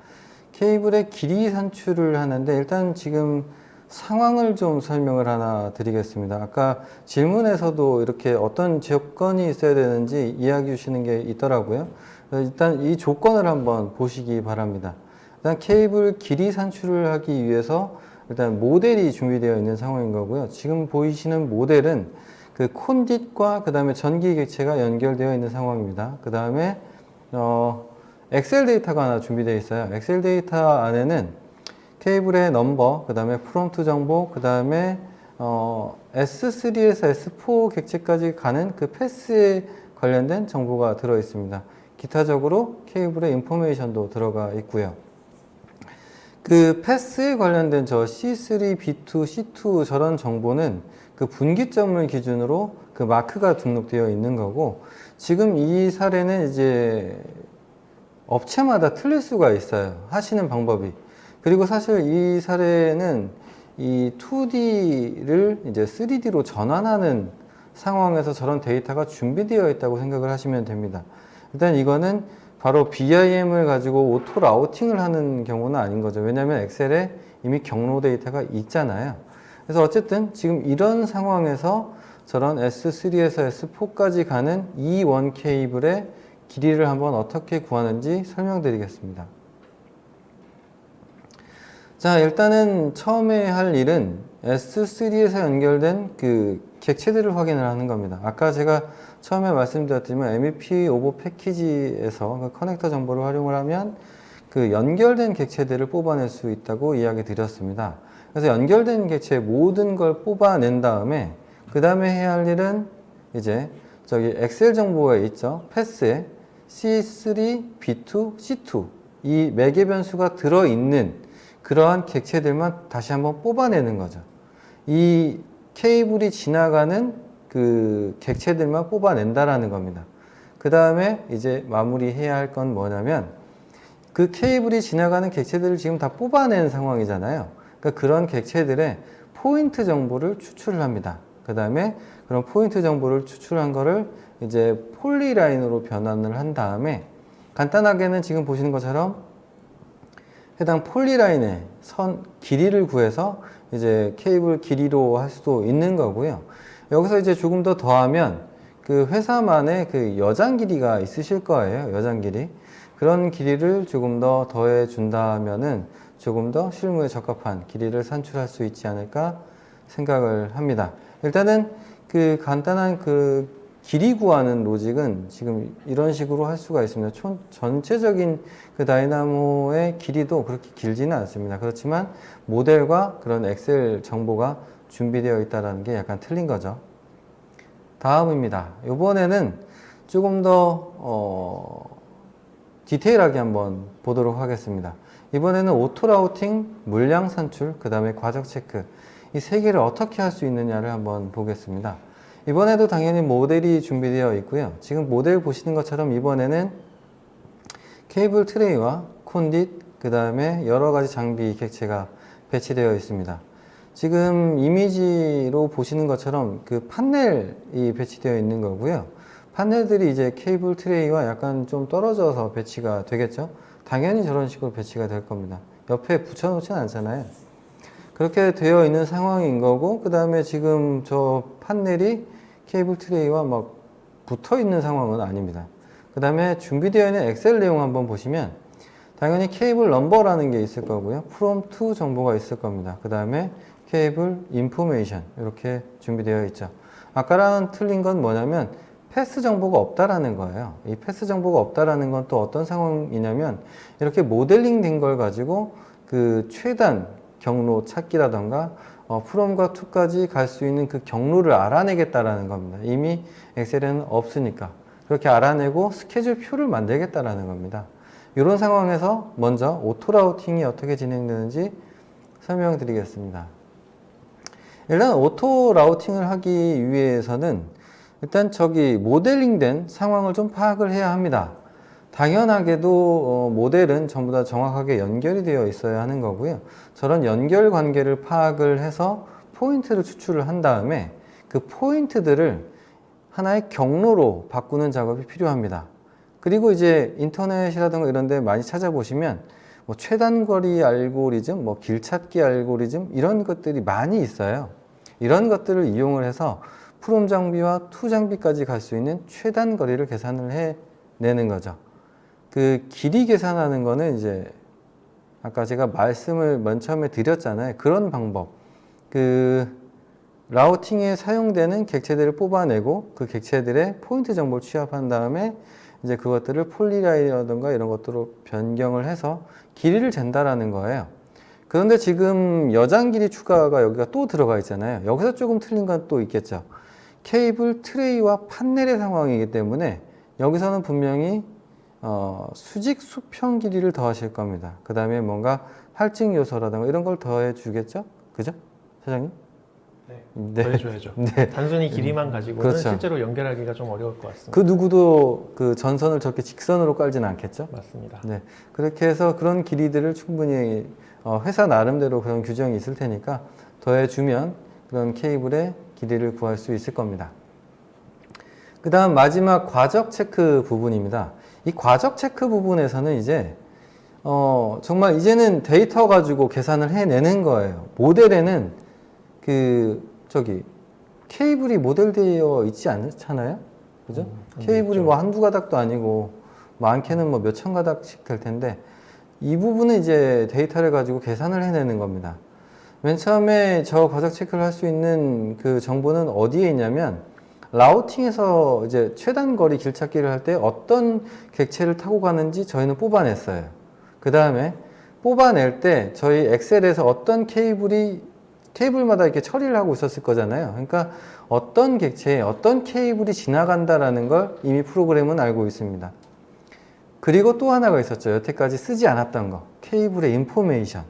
[SPEAKER 1] 케이블의 길이 산출을 하는데 일단 지금 상황을 좀 설명을 하나 드리겠습니다. 아까 질문에서도 이렇게 어떤 조건이 있어야 되는지 이야기 주시는 게 있더라고요. 일단 이 조건을 한번 보시기 바랍니다. 일단 케이블 길이 산출을 하기 위해서 일단 모델이 준비되어 있는 상황인 거고요. 지금 보이시는 모델은 그 콘딧과 그 다음에 전기 객체가 연결되어 있는 상황입니다. 그 다음에 엑셀 데이터가 하나 준비되어 있어요. 엑셀 데이터 안에는 케이블의 넘버, 그 다음에 프롬프트 정보, 그 다음에 S3에서 S4 객체까지 가는 그 패스에 관련된 정보가 들어 있습니다. 기타적으로 케이블의 인포메이션도 들어가 있고요. 그 패스에 관련된 저 C3, B2, C2 저런 정보는 그 분기점을 기준으로 그 마크가 등록되어 있는 거고, 지금 이 사례는 이제 업체마다 틀릴 수가 있어요. 하시는 방법이. 그리고 사실 이 사례는 이 2D를 이제 3D로 전환하는 상황에서 저런 데이터가 준비되어 있다고 생각을 하시면 됩니다. 일단 이거는 바로 BIM을 가지고 오토 라우팅을 하는 경우는 아닌 거죠. 왜냐하면 엑셀에 이미 경로 데이터가 있잖아요. 그래서 어쨌든 지금 이런 상황에서 저런 S3에서 S4까지 가는 이 원 케이블의 길이를 한번 어떻게 구하는지 설명드리겠습니다. 자, 일단은 처음에 할 일은 S3에서 연결된 그 객체들을 확인을 하는 겁니다. 아까 제가 처음에 말씀드렸지만 MEP 오버 패키지에서 그 커넥터 정보를 활용을 하면 그 연결된 객체들을 뽑아낼 수 있다고 이야기 드렸습니다. 그래서 연결된 객체 모든 걸 뽑아낸 다음에 그 다음에 해야 할 일은 이제 저기 엑셀 정보에 있죠. 패스에 C3, B2, C2 이 매개 변수가 들어있는 그러한 객체들만 다시 한번 뽑아내는 거죠. 이 케이블이 지나가는 그 객체들만 뽑아낸다라는 겁니다. 그 다음에 이제 마무리해야 할 건 뭐냐면 그 케이블이 지나가는 객체들을 지금 다 뽑아낸 상황이잖아요. 그러니까 그런 객체들의 포인트 정보를 추출을 합니다. 그 다음에 그런 포인트 정보를 추출한 거를 이제 폴리라인으로 변환을 한 다음에 간단하게는 지금 보시는 것처럼 해당 폴리라인의 선 길이를 구해서 이제 케이블 길이로 할 수도 있는 거고요. 여기서 이제 조금 더 더하면 그 회사만의 그 여장 길이가 있으실 거예요. 여장 길이. 그런 길이를 조금 더 더해 준다면은 조금 더 실무에 적합한 길이를 산출할 수 있지 않을까 생각을 합니다. 일단은 그 간단한 그 길이 구하는 로직은 지금 이런 식으로 할 수가 있습니다. 전체적인 그 다이나모의 길이도 그렇게 길지는 않습니다. 그렇지만 모델과 그런 엑셀 정보가 준비되어 있다는 게 약간 틀린 거죠. 다음입니다. 이번에는 조금 더 디테일하게 한번 보도록 하겠습니다. 이번에는 오토 라우팅, 물량 산출, 그 다음에 과적 체크 이 세 개를 어떻게 할 수 있느냐를 한번 보겠습니다. 이번에도 당연히 모델이 준비되어 있고요. 지금 모델 보시는 것처럼 이번에는 케이블 트레이와 콘딧, 그 다음에 여러 가지 장비 객체가 배치되어 있습니다. 지금 이미지로 보시는 것처럼 그 판넬이 배치되어 있는 거고요. 판넬들이 이제 케이블 트레이와 약간 좀 떨어져서 배치가 되겠죠. 당연히 저런 식으로 배치가 될 겁니다. 옆에 붙여놓지는 않잖아요. 그렇게 되어 있는 상황인 거고, 그 다음에 지금 저 판넬이 케이블 트레이와 막 붙어 있는 상황은 아닙니다. 그 다음에 준비되어 있는 엑셀 내용 한번 보시면 당연히 케이블 넘버라는 게 있을 거고요. from to 정보가 있을 겁니다. 그 다음에 케이블 인포메이션 이렇게 준비되어 있죠. 아까랑 틀린 건 뭐냐면 패스 정보가 없다라는 거예요. 이 패스 정보가 없다라는 건 또 어떤 상황이냐면 이렇게 모델링 된 걸 가지고 그 최단 경로 찾기라던가 from과 to까지 갈 수 있는 그 경로를 알아내겠다라는 겁니다. 이미 엑셀에는 없으니까 그렇게 알아내고 스케줄 표를 만들겠다라는 겁니다. 이런 상황에서 먼저 오토 라우팅이 어떻게 진행되는지 설명드리겠습니다. 일단 오토 라우팅을 하기 위해서는 일단 저기 모델링된 상황을 좀 파악을 해야 합니다. 당연하게도 모델은 전부 다 정확하게 연결이 되어 있어야 하는 거고요. 저런 연결 관계를 파악을 해서 포인트를 추출을 한 다음에 그 포인트들을 하나의 경로로 바꾸는 작업이 필요합니다. 그리고 이제 인터넷이라든가 이런 데 많이 찾아보시면 뭐 최단거리 알고리즘, 뭐 길찾기 알고리즘 이런 것들이 많이 있어요. 이런 것들을 이용을 해서 프롬 장비와 투 장비까지 갈 수 있는 최단거리를 계산을 해내는 거죠. 그 길이 계산하는 거는 이제 아까 제가 말씀을 맨 처음에 드렸잖아요. 그런 방법. 그 라우팅에 사용되는 객체들을 뽑아내고 그 객체들의 포인트 정보를 취합한 다음에 이제 그것들을 폴리라인이라든가 이런 것들로 변경을 해서 길이를 잰다라는 거예요. 그런데 지금 여장 길이 추가가 여기가 또 들어가 있잖아요. 여기서 조금 틀린 건 또 있겠죠. 케이블 트레이와 판넬의 상황이기 때문에 여기서는 분명히 수직 수평 길이를 더하실 겁니다. 그 다음에 뭔가 할증 요소라든가 이런 걸 더해 주겠죠? 그죠? 사장님?
[SPEAKER 2] 네, 더해줘야죠.
[SPEAKER 1] 네.
[SPEAKER 2] 단순히 길이만 가지고는
[SPEAKER 1] 그렇죠.
[SPEAKER 2] 실제로 연결하기가 좀 어려울 것 같습니다.
[SPEAKER 1] 그 누구도 그 전선을 저렇게 직선으로 깔지는 않겠죠?
[SPEAKER 2] 맞습니다.
[SPEAKER 1] 네. 그렇게 해서 그런 길이들을 충분히 회사 나름대로 그런 규정이 있을 테니까 더해주면 그런 케이블의 길이를 구할 수 있을 겁니다. 그 다음 마지막 과적 체크 부분입니다. 이 과적 체크 부분에서는 이제 정말 이제는 데이터 가지고 계산을 해내는 거예요. 모델에는 케이블이 모델되어 있지 않잖아요? 그죠? 케이블이
[SPEAKER 2] 있죠.
[SPEAKER 1] 뭐 한두 가닥도 아니고 많게는 뭐 몇천 가닥씩 될 텐데 이 부분은 이제 데이터를 가지고 계산을 해내는 겁니다. 맨 처음에 저 과적 체크를 할 수 있는 그 정보는 어디에 있냐면 라우팅에서 이제 최단 거리 길찾기를 할 때 어떤 객체를 타고 가는지 저희는 뽑아냈어요. 그 다음에 뽑아낼 때 저희 엑셀에서 어떤 케이블마다 이렇게 처리를 하고 있었을 거잖아요. 그러니까 어떤 객체에 어떤 케이블이 지나간다라는 걸 이미 프로그램은 알고 있습니다. 그리고 또 하나가 있었죠. 여태까지 쓰지 않았던 거. 케이블의 인포메이션.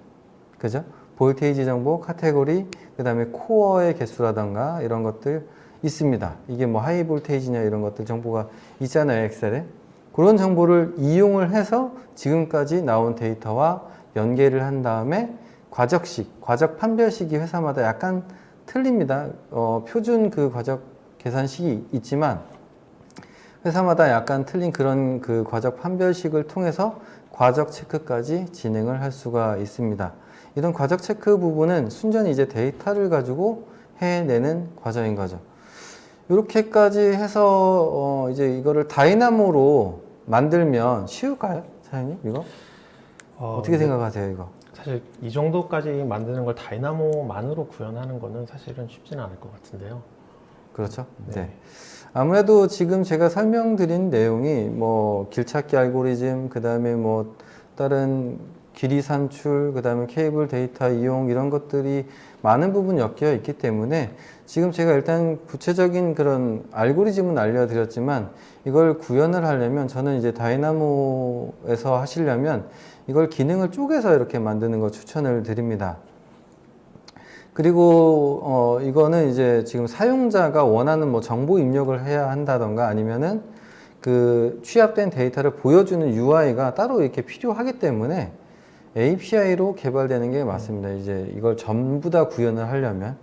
[SPEAKER 1] 그죠? 볼테이지 정보, 카테고리, 그 다음에 코어의 개수라던가 이런 것들 있습니다. 이게 뭐 하이 볼테이지냐 이런 것들 정보가 있잖아요, 엑셀에. 그런 정보를 이용을 해서 지금까지 나온 데이터와 연계를 한 다음에 과적 판별식이 회사마다 약간 틀립니다. 표준 그 과적 계산식이 있지만 회사마다 약간 틀린 그런 그 과적 판별식을 통해서 과적 체크까지 진행을 할 수가 있습니다. 이런 과적 체크 부분은 순전히 이제 데이터를 가지고 해내는 과정인 거죠. 이렇게까지 해서 이제 이거를 다이나모로 만들면 쉬울까요, 사장님? 이거 어떻게 생각하세요, 이거?
[SPEAKER 2] 사실 이 정도까지 만드는 걸 다이나모만으로 구현하는 거는 사실은 쉽지는 않을 것 같은데요.
[SPEAKER 1] 그렇죠.
[SPEAKER 2] 네.
[SPEAKER 1] 네. 아무래도 지금 제가 설명드린 내용이 뭐 길찾기 알고리즘, 그 다음에 뭐 다른 길이 산출, 그 다음에 케이블 데이터 이용 이런 것들이 많은 부분 엮여 있기 때문에 지금 제가 일단 구체적인 그런 알고리즘은 알려드렸지만 이걸 구현을 하려면 저는 이제 다이나모에서 하시려면 이걸 기능을 쪼개서 이렇게 만드는 거 추천을 드립니다. 그리고 이거는 이제 지금 사용자가 원하는 뭐 정보 입력을 해야 한다던가 아니면은 그 취합된 데이터를 보여주는 UI가 따로 이렇게 필요하기 때문에 API로 개발되는 게 맞습니다. 이제 이걸 전부 다 구현을 하려면.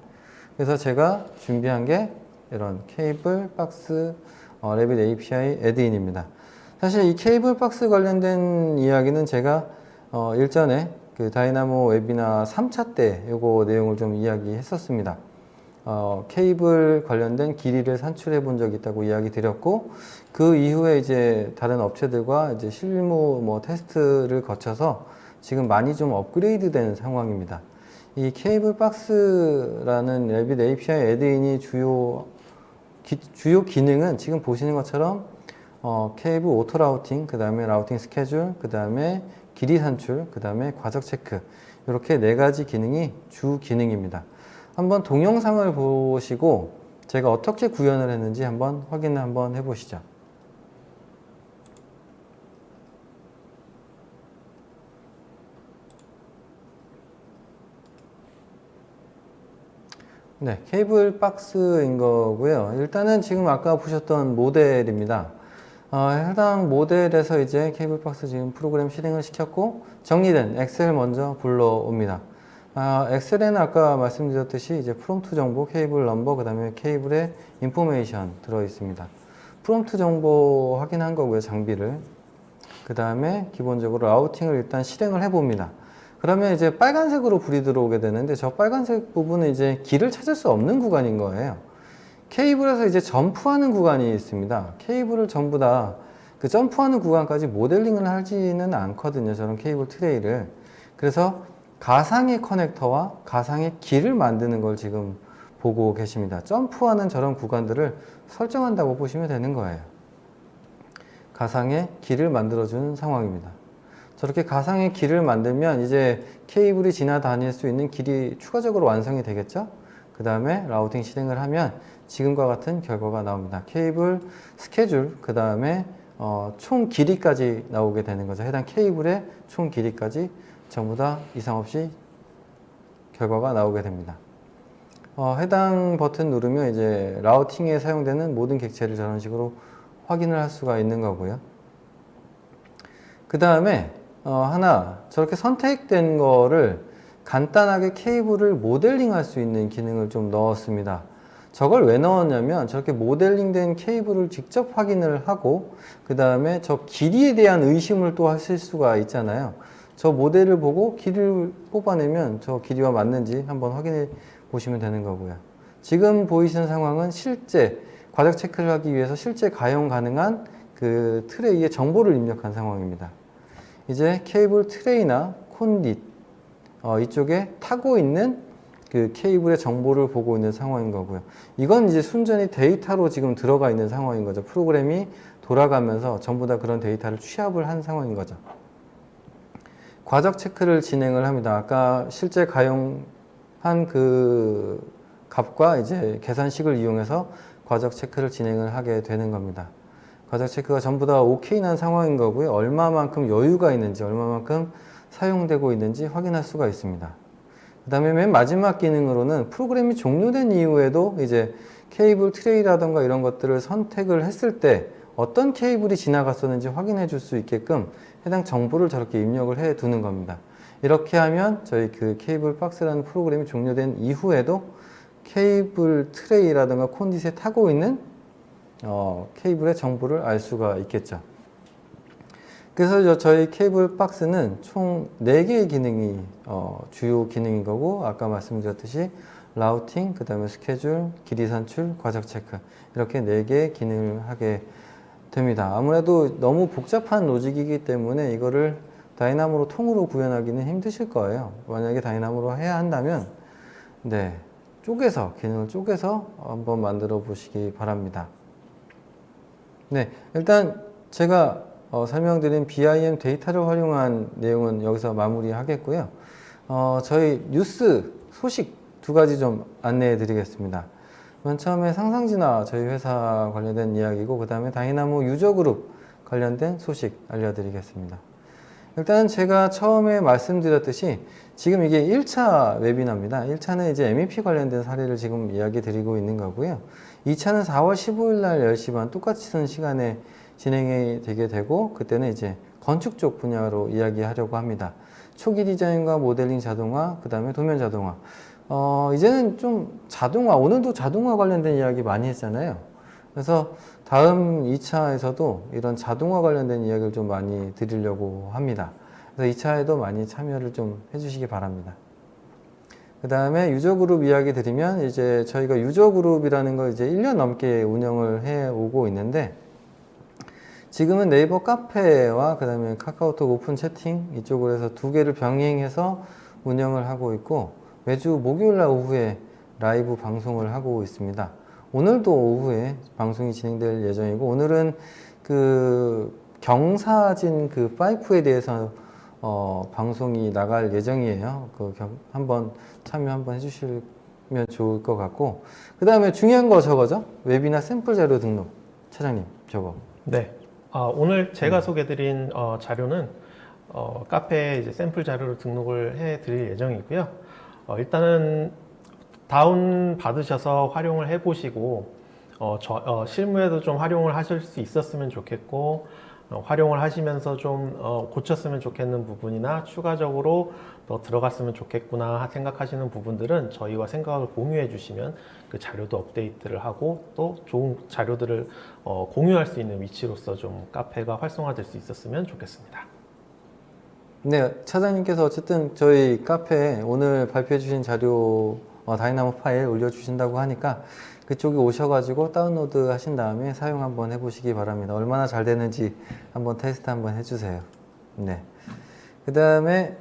[SPEAKER 1] 그래서 제가 준비한 게 이런 케이블 박스 래빗 API 애드인입니다. 사실 이 케이블 박스 관련된 이야기는 제가 일전에 그 다이나모 웨비나 3차 때 요거 내용을 좀 이야기했었습니다. 케이블 관련된 길이를 산출해 본 적이 있다고 이야기 드렸고 그 이후에 이제 다른 업체들과 이제 실무 뭐 테스트를 거쳐서 지금 많이 좀 업그레이드 된 상황입니다. 이 케이블 박스라는 래빗 API 애드인이 주요 기능은 지금 보시는 것처럼 케이블 오토 라우팅, 그 다음에 라우팅 스케줄, 그 다음에 길이 산출, 그 다음에 과적 체크 이렇게 네 가지 기능이 주 기능입니다. 한번 동영상을 보시고 제가 어떻게 구현을 했는지 한번 확인을 한번 해보시죠. 네, 케이블 박스인 거고요. 일단은 지금 아까 보셨던 모델입니다. 해당 모델에서 이제 케이블 박스 지금 프로그램 실행을 시켰고 정리된 엑셀 먼저 불러옵니다. 엑셀에는 아까 말씀드렸듯이 이제 프롬프트 정보, 케이블 넘버, 그 다음에 케이블의 인포메이션 들어 있습니다. 프롬프트 정보 확인한 거고요, 장비를. 그 다음에 기본적으로 라우팅을 일단 실행을 해봅니다. 그러면 이제 빨간색으로 불이 들어오게 되는데 저 빨간색 부분은 이제 길을 찾을 수 없는 구간인 거예요. 케이블에서 이제 점프하는 구간이 있습니다. 케이블을 전부 다 그 점프하는 구간까지 모델링을 하지는 않거든요. 저런 케이블 트레이를. 그래서 가상의 커넥터와 가상의 길을 만드는 걸 지금 보고 계십니다. 점프하는 저런 구간들을 설정한다고 보시면 되는 거예요. 가상의 길을 만들어주는 상황입니다. 저렇게 가상의 길을 만들면 이제 케이블이 지나다닐 수 있는 길이 추가적으로 완성이 되겠죠? 그 다음에 라우팅 실행을 하면 지금과 같은 결과가 나옵니다. 케이블 스케줄, 그 다음에 총 길이까지 나오게 되는 거죠. 해당 케이블의 총 길이까지 전부 다 이상 없이 결과가 나오게 됩니다. 해당 버튼 누르면 이제 라우팅에 사용되는 모든 객체를 저런 식으로 확인을 할 수가 있는 거고요. 그 다음에 하나 저렇게 선택된 거를 간단하게 케이블을 모델링 할 수 있는 기능을 좀 넣었습니다. 저걸 왜 넣었냐면 저렇게 모델링된 케이블을 직접 확인을 하고 그 다음에 저 길이에 대한 의심을 또 하실 수가 있잖아요. 저 모델을 보고 길이를 뽑아내면 저 길이와 맞는지 한번 확인해 보시면 되는 거고요. 지금 보이시는 상황은 실제 과적 체크를 하기 위해서 실제 가용 가능한 그 트레이에 정보를 입력한 상황입니다. 이제 케이블 트레이나 콘딧 이쪽에 타고 있는 그 케이블의 정보를 보고 있는 상황인 거고요. 이건 이제 순전히 데이터로 지금 들어가 있는 상황인 거죠. 프로그램이 돌아가면서 전부 다 그런 데이터를 취합을 한 상황인 거죠. 과적 체크를 진행을 합니다. 아까 실제 가용한 그 값과 이제 계산식을 이용해서 과적 체크를 진행을 하게 되는 겁니다. 과적 체크가 전부 다 오케이 난 상황인 거고요. 얼마만큼 여유가 있는지, 얼마만큼 사용되고 있는지 확인할 수가 있습니다. 그 다음에 맨 마지막 기능으로는 프로그램이 종료된 이후에도 이제 케이블 트레이라던가 이런 것들을 선택을 했을 때 어떤 케이블이 지나갔었는지 확인해 줄 수 있게끔 해당 정보를 저렇게 입력을 해 두는 겁니다. 이렇게 하면 저희 그 케이블 박스라는 프로그램이 종료된 이후에도 케이블 트레이라든가 콘딧에 타고 있는 케이블의 정보를 알 수가 있겠죠. 그래서 저희 케이블 박스는 총 4개의 기능이 주요 기능인 거고 아까 말씀드렸듯이 라우팅, 그 다음에 스케줄, 길이 산출, 과적 체크 이렇게 4개의 기능을 하게 됩니다. 아무래도 너무 복잡한 로직이기 때문에 이거를 다이나모로 통으로 구현하기는 힘드실 거예요. 만약에 다이나모로 해야 한다면 기능을 쪼개서 한번 만들어 보시기 바랍니다. 일단 제가 설명드린 BIM 데이터를 활용한 내용은 여기서 마무리하겠고요. 저희 뉴스 소식 2가지 좀 안내해 드리겠습니다. 맨 처음에 상상진화 저희 회사 관련된 이야기고 그 다음에 다이나모 유저그룹 관련된 소식 알려드리겠습니다. 일단 제가 처음에 말씀드렸듯이 지금 이게 1차 웨비나입니다. 1차는 이제 MEP 관련된 사례를 지금 이야기 드리고 있는 거고요. 2차는 4월 15일 날 10시 반 똑같은 시간에 진행이 되게 되고 그때는 이제 건축 쪽 분야로 이야기하려고 합니다. 초기 디자인과 모델링 자동화, 그 다음에 도면 자동화. 이제는 좀 자동화, 오늘도 자동화 관련된 이야기 많이 했잖아요. 그래서 다음 2차에서도 이런 자동화 관련된 이야기를 좀 많이 드리려고 합니다. 그래서 2차에도 많이 참여를 좀 해주시기 바랍니다. 그 다음에 유저그룹 이야기 드리면 이제 저희가 유저그룹이라는 걸 이제 1년 넘게 운영을 해 오고 있는데 지금은 네이버 카페와 그 다음에 카카오톡 오픈 채팅 이쪽으로 해서 2개를 병행해서 운영을 하고 있고 매주 목요일날 오후에 라이브 방송을 하고 있습니다. 오늘도 오후에 방송이 진행될 예정이고 오늘은 그 경사진 그 파이프에 대해서 방송이 나갈 예정이에요. 한번 참여 한번 해주시면 좋을 것 같고 그 다음에 중요한 거 저거죠? 웨비나 샘플 자료 등록 차장님 저거.
[SPEAKER 2] 네. 오늘 제가 소개드린 자료는 카페에 이제 샘플 자료로 등록을 해 드릴 예정이고요. 일단은 다운 받으셔서 활용을 해 보시고 실무에도 좀 활용을 하실 수 있었으면 좋겠고 활용을 하시면서 좀 고쳤으면 좋겠는 부분이나 추가적으로 더 들어갔으면 좋겠구나 생각하시는 부분들은 저희와 생각을 공유해 주시면 그 자료도 업데이트를 하고 또 좋은 자료들을 공유할 수 있는 위치로서 좀 카페가 활성화될 수 있었으면 좋겠습니다.
[SPEAKER 1] 네, 차장님께서 어쨌든 저희 카페에 오늘 발표해 주신 자료 다이나모 파일 올려주신다고 하니까 그쪽에 오셔가지고 다운로드 하신 다음에 사용 한번 해보시기 바랍니다. 얼마나 잘 되는지 한번 테스트 한번 해주세요. 네. 그 다음에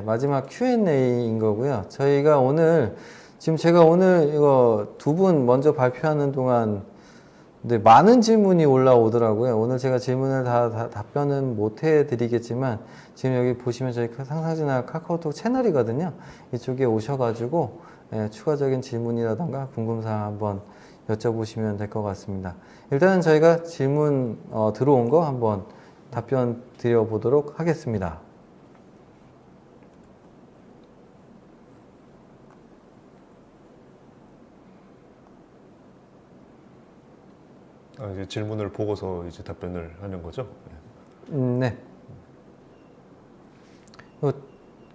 [SPEAKER 1] 마지막 Q&A인 거고요. 저희가 오늘 지금 제가 오늘 이거 2분 먼저 발표하는 동안 많은 질문이 올라오더라고요. 오늘 제가 질문을 다 답변은 못 해드리겠지만 지금 여기 보시면 저희 상상진화 카카오톡 채널이거든요. 이쪽에 오셔가지고 추가적인 질문이라던가 궁금사항 한번 여쭤보시면 될 것 같습니다. 일단은 저희가 질문 들어온 거 한번 답변 드려보도록 하겠습니다.
[SPEAKER 3] 이제 질문을 보고서 이제 답변을 하는 거죠?
[SPEAKER 1] 네.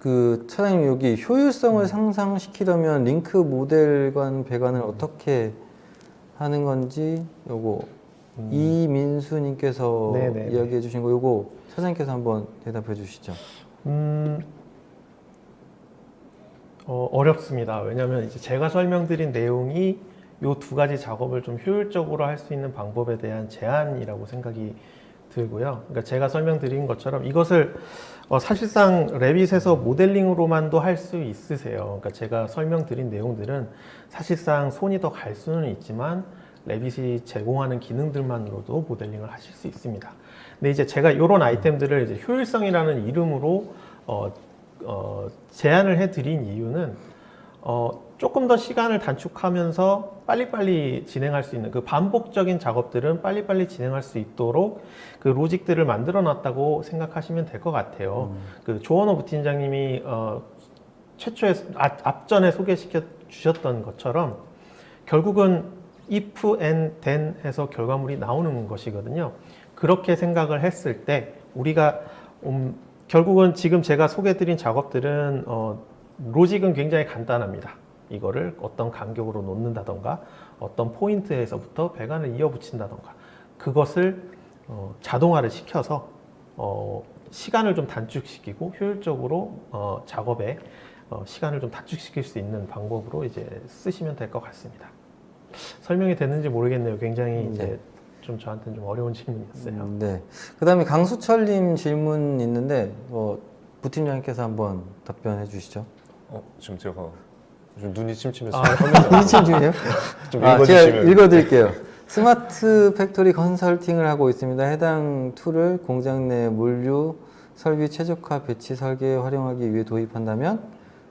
[SPEAKER 1] 그 차장님 여기 효율성을 상상시키려면 링크 모델관 배관을 어떻게 하는 건지 요거 이민수님께서
[SPEAKER 2] 네네네.
[SPEAKER 1] 이야기해 주신 거 요거 차장님께서 한번 대답해 주시죠.
[SPEAKER 2] 어렵습니다. 왜냐하면 이제 제가 설명드린 내용이 이 두 가지 작업을 좀 효율적으로 할 수 있는 방법에 대한 제안이라고 생각이 들고요. 그러니까 제가 설명드린 것처럼 이것을 사실상 레빗에서 모델링으로만도 할 수 있으세요. 그러니까 제가 설명드린 내용들은 사실상 손이 더 갈 수는 있지만 레빗이 제공하는 기능들만으로도 모델링을 하실 수 있습니다. 근데 이제 제가 이런 아이템들을 이제 효율성이라는 이름으로 제안을 해드린 이유는 조금 더 시간을 단축하면서 빨리빨리 진행할 수 있는 그 반복적인 작업들은 빨리빨리 진행할 수 있도록 그 로직들을 만들어 놨다고 생각하시면 될 것 같아요. 그 조원호 부팀장님이 최초에 앞전에 소개시켜 주셨던 것처럼 결국은 if and then 해서 결과물이 나오는 것이거든요. 그렇게 생각을 했을 때 우리가 결국은 지금 제가 소개드린 작업들은 로직은 굉장히 간단합니다. 이거를 어떤 간격으로 놓는다던가 어떤 포인트에서부터 배관을 이어붙인다던가 그것을 자동화를 시켜서 시간을 좀 단축시키고 효율적으로 작업에 시간을 좀 단축시킬 수 있는 방법으로 이제 쓰시면 될 것 같습니다. 설명이 됐는지 모르겠네요. 굉장히 이제 좀 저한테는 좀 어려운 질문이었어요.
[SPEAKER 1] 네. 그다음에 강수철님 질문 있는데 부팀장님께서 한번 답변해 주시죠.
[SPEAKER 3] 지금 제가 좀 눈이 침침해서
[SPEAKER 1] 미친 중이에요?
[SPEAKER 3] 좀
[SPEAKER 1] 제가
[SPEAKER 3] 읽어주시면.
[SPEAKER 1] 읽어드릴게요. 스마트 팩토리 컨설팅을 하고 있습니다. 해당 툴을 공장 내 물류, 설비 최적화 배치 설계에 활용하기 위해 도입한다면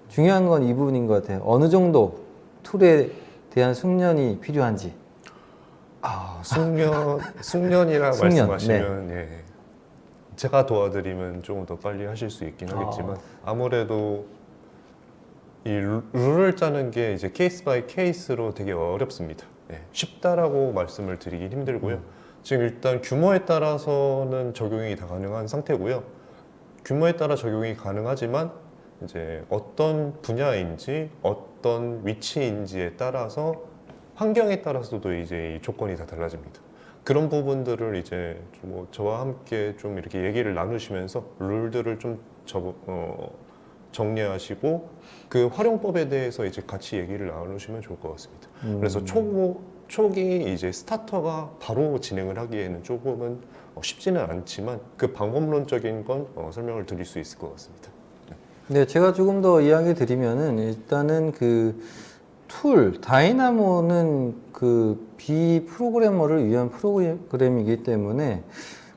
[SPEAKER 1] 중요한 건 이 부분인 것 같아요. 어느 정도 툴에 대한 숙련이 필요한지.
[SPEAKER 3] 숙련이라
[SPEAKER 1] 숙련,
[SPEAKER 3] 말씀하시면 예. 제가 도와드리면 조금 더 빨리 하실 수 있긴 하겠지만 아무래도 이 룰을 짜는 게 이제 케이스 바이 케이스로 되게 어렵습니다. 예. 쉽다라고 말씀을 드리긴 힘들고요. 지금 일단 규모에 따라서는 적용이 다 가능한 상태고요. 규모에 따라 적용이 가능하지만 이제 어떤 분야인지 어떤 위치인지에 따라서 환경에 따라서도 이제 이 조건이 다 달라집니다. 그런 부분들을 이제 뭐 저와 함께 좀 이렇게 얘기를 나누시면서 룰들을 좀 정리하시고 그 활용법에 대해서 이제 같이 얘기를 나누시면 좋을 것 같습니다. 그래서 초기 이제 스타터가 바로 진행을 하기에는 조금은 쉽지는 않지만 그 방법론적인 건 설명을 드릴 수 있을 것 같습니다.
[SPEAKER 1] 네, 제가 조금 더 이야기 드리면은 일단은 그 툴, 다이나모는 그 비프로그래머를 위한 프로그램이기 때문에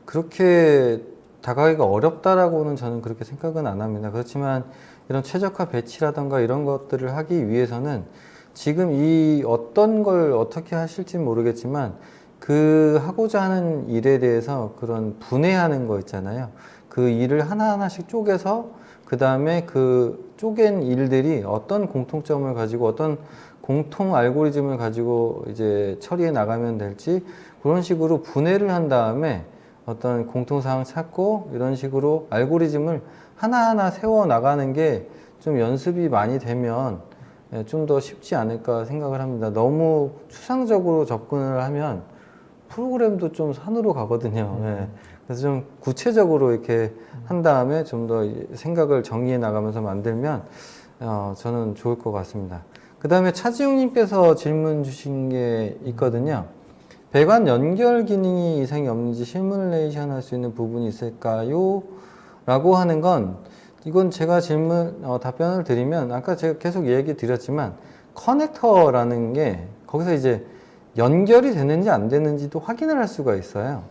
[SPEAKER 1] 그렇게 다가가기가 어렵다라고는 저는 그렇게 생각은 안 합니다. 그렇지만 이런 최적화 배치라던가 이런 것들을 하기 위해서는 지금 이 어떤 걸 어떻게 하실지 모르겠지만 그 하고자 하는 일에 대해서 그런 분해하는 거 있잖아요. 그 일을 하나하나씩 쪼개서 그 다음에 그 쪼갠 일들이 어떤 공통점을 가지고 어떤 공통 알고리즘을 가지고 이제 처리해 나가면 될지 그런 식으로 분해를 한 다음에 어떤 공통사항 찾고 이런 식으로 알고리즘을 하나하나 세워 나가는 게 좀 연습이 많이 되면 좀 더 쉽지 않을까 생각을 합니다. 너무 추상적으로 접근을 하면 프로그램도 좀 산으로 가거든요. 그래서 좀 구체적으로 이렇게 한 다음에 좀 더 생각을 정리해 나가면서 만들면 저는 좋을 것 같습니다. 그 다음에 차지용님께서 질문 주신 게 있거든요. 배관 연결 기능이 이상이 없는지 시뮬레이션 할 수 있는 부분이 있을까요? 라고 하는 건 이건 제가 답변을 드리면 아까 제가 계속 얘기 드렸지만 커넥터라는 게 거기서 이제 연결이 되는지 안 되는지도 확인을 할 수가 있어요.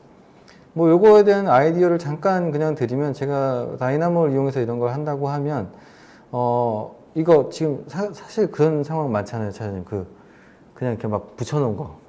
[SPEAKER 1] 뭐 요거에 대한 아이디어를 잠깐 그냥 드리면 제가 다이나모를 이용해서 이런 걸 한다고 하면 이거 지금 사실 그런 상황 많잖아요, 차장님. 그냥 이렇게 막 붙여놓은 거.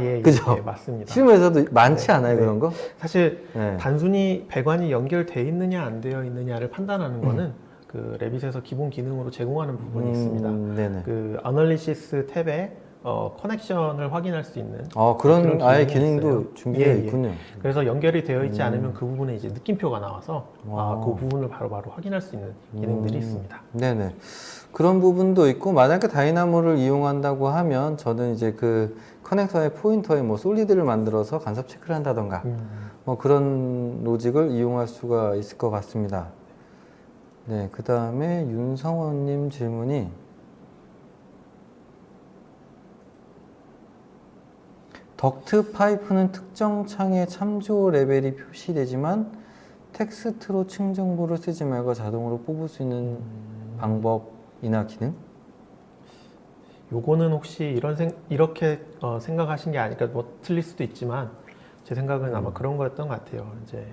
[SPEAKER 2] 예,
[SPEAKER 1] 그죠?
[SPEAKER 2] 예, 맞습니다.
[SPEAKER 1] 실무에서도 많지
[SPEAKER 2] 네,
[SPEAKER 1] 않아요,
[SPEAKER 2] 네.
[SPEAKER 1] 그런 거?
[SPEAKER 2] 사실
[SPEAKER 1] 네.
[SPEAKER 2] 단순히 배관이 연결되어 있느냐 안 되어 있느냐를 판단하는 거는 그 레빗에서 기본 기능으로 제공하는 부분이 있습니다.
[SPEAKER 1] 네네.
[SPEAKER 2] 그 어널리시스 탭에 커넥션을 확인할 수 있는
[SPEAKER 1] 그런
[SPEAKER 2] 그런
[SPEAKER 1] 아예
[SPEAKER 2] 기능이
[SPEAKER 1] 기능도
[SPEAKER 2] 있어요.
[SPEAKER 1] 준비되어
[SPEAKER 2] 예, 예.
[SPEAKER 1] 있군요.
[SPEAKER 2] 그래서 연결이 되어 있지 않으면 그 부분에 이제 느낌표가 나와서
[SPEAKER 1] 와.
[SPEAKER 2] 그 부분을 바로바로 확인할 수 있는 기능들이 있습니다.
[SPEAKER 1] 네네. 그런 부분도 있고, 만약에 다이나모를 이용한다고 하면, 저는 이제 그 커넥터의 포인터에 뭐 솔리드를 만들어서 간섭 체크를 한다던가, 뭐 그런 로직을 이용할 수가 있을 것 같습니다. 네, 그 다음에 윤성원님 질문이, 덕트 파이프는 특정 창에 참조 레벨이 표시되지만 텍스트로 측정부를 쓰지 말고 자동으로 뽑을 수 있는 방법이나 기능?
[SPEAKER 2] 요거는 혹시 이렇게 생각하신 게 아닐까, 뭐 틀릴 수도 있지만 제 생각은 아마 그런 거였던 것 같아요. 이제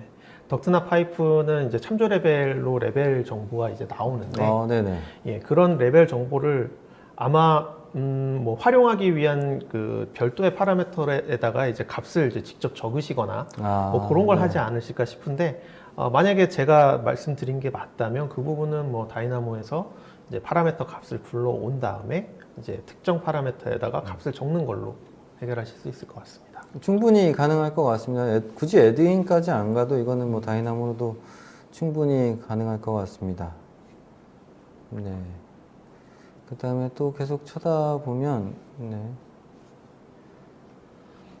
[SPEAKER 2] 덕트나 파이프는 이제 참조 레벨로 레벨 정보가 이제 나오는데,
[SPEAKER 1] 네네.
[SPEAKER 2] 예, 그런 레벨 정보를 아마 뭐 활용하기 위한 그 별도의 파라미터에다가 이제 값을 이제 직접 적으시거나 뭐 그런 걸
[SPEAKER 1] 네.
[SPEAKER 2] 하지 않으실까 싶은데, 만약에 제가 말씀드린 게 맞다면 그 부분은 뭐 다이나모에서 이제 파라미터 값을 불러온 다음에 이제 특정 파라미터에다가 값을 적는 걸로 해결하실 수 있을 것 같습니다.
[SPEAKER 1] 충분히 가능할 것 같습니다. 굳이 애드인까지 안 가도 이거는 뭐 다이나모로도 충분히 가능할 것 같습니다. 네. 그 다음에 또 계속 쳐다보면, 네.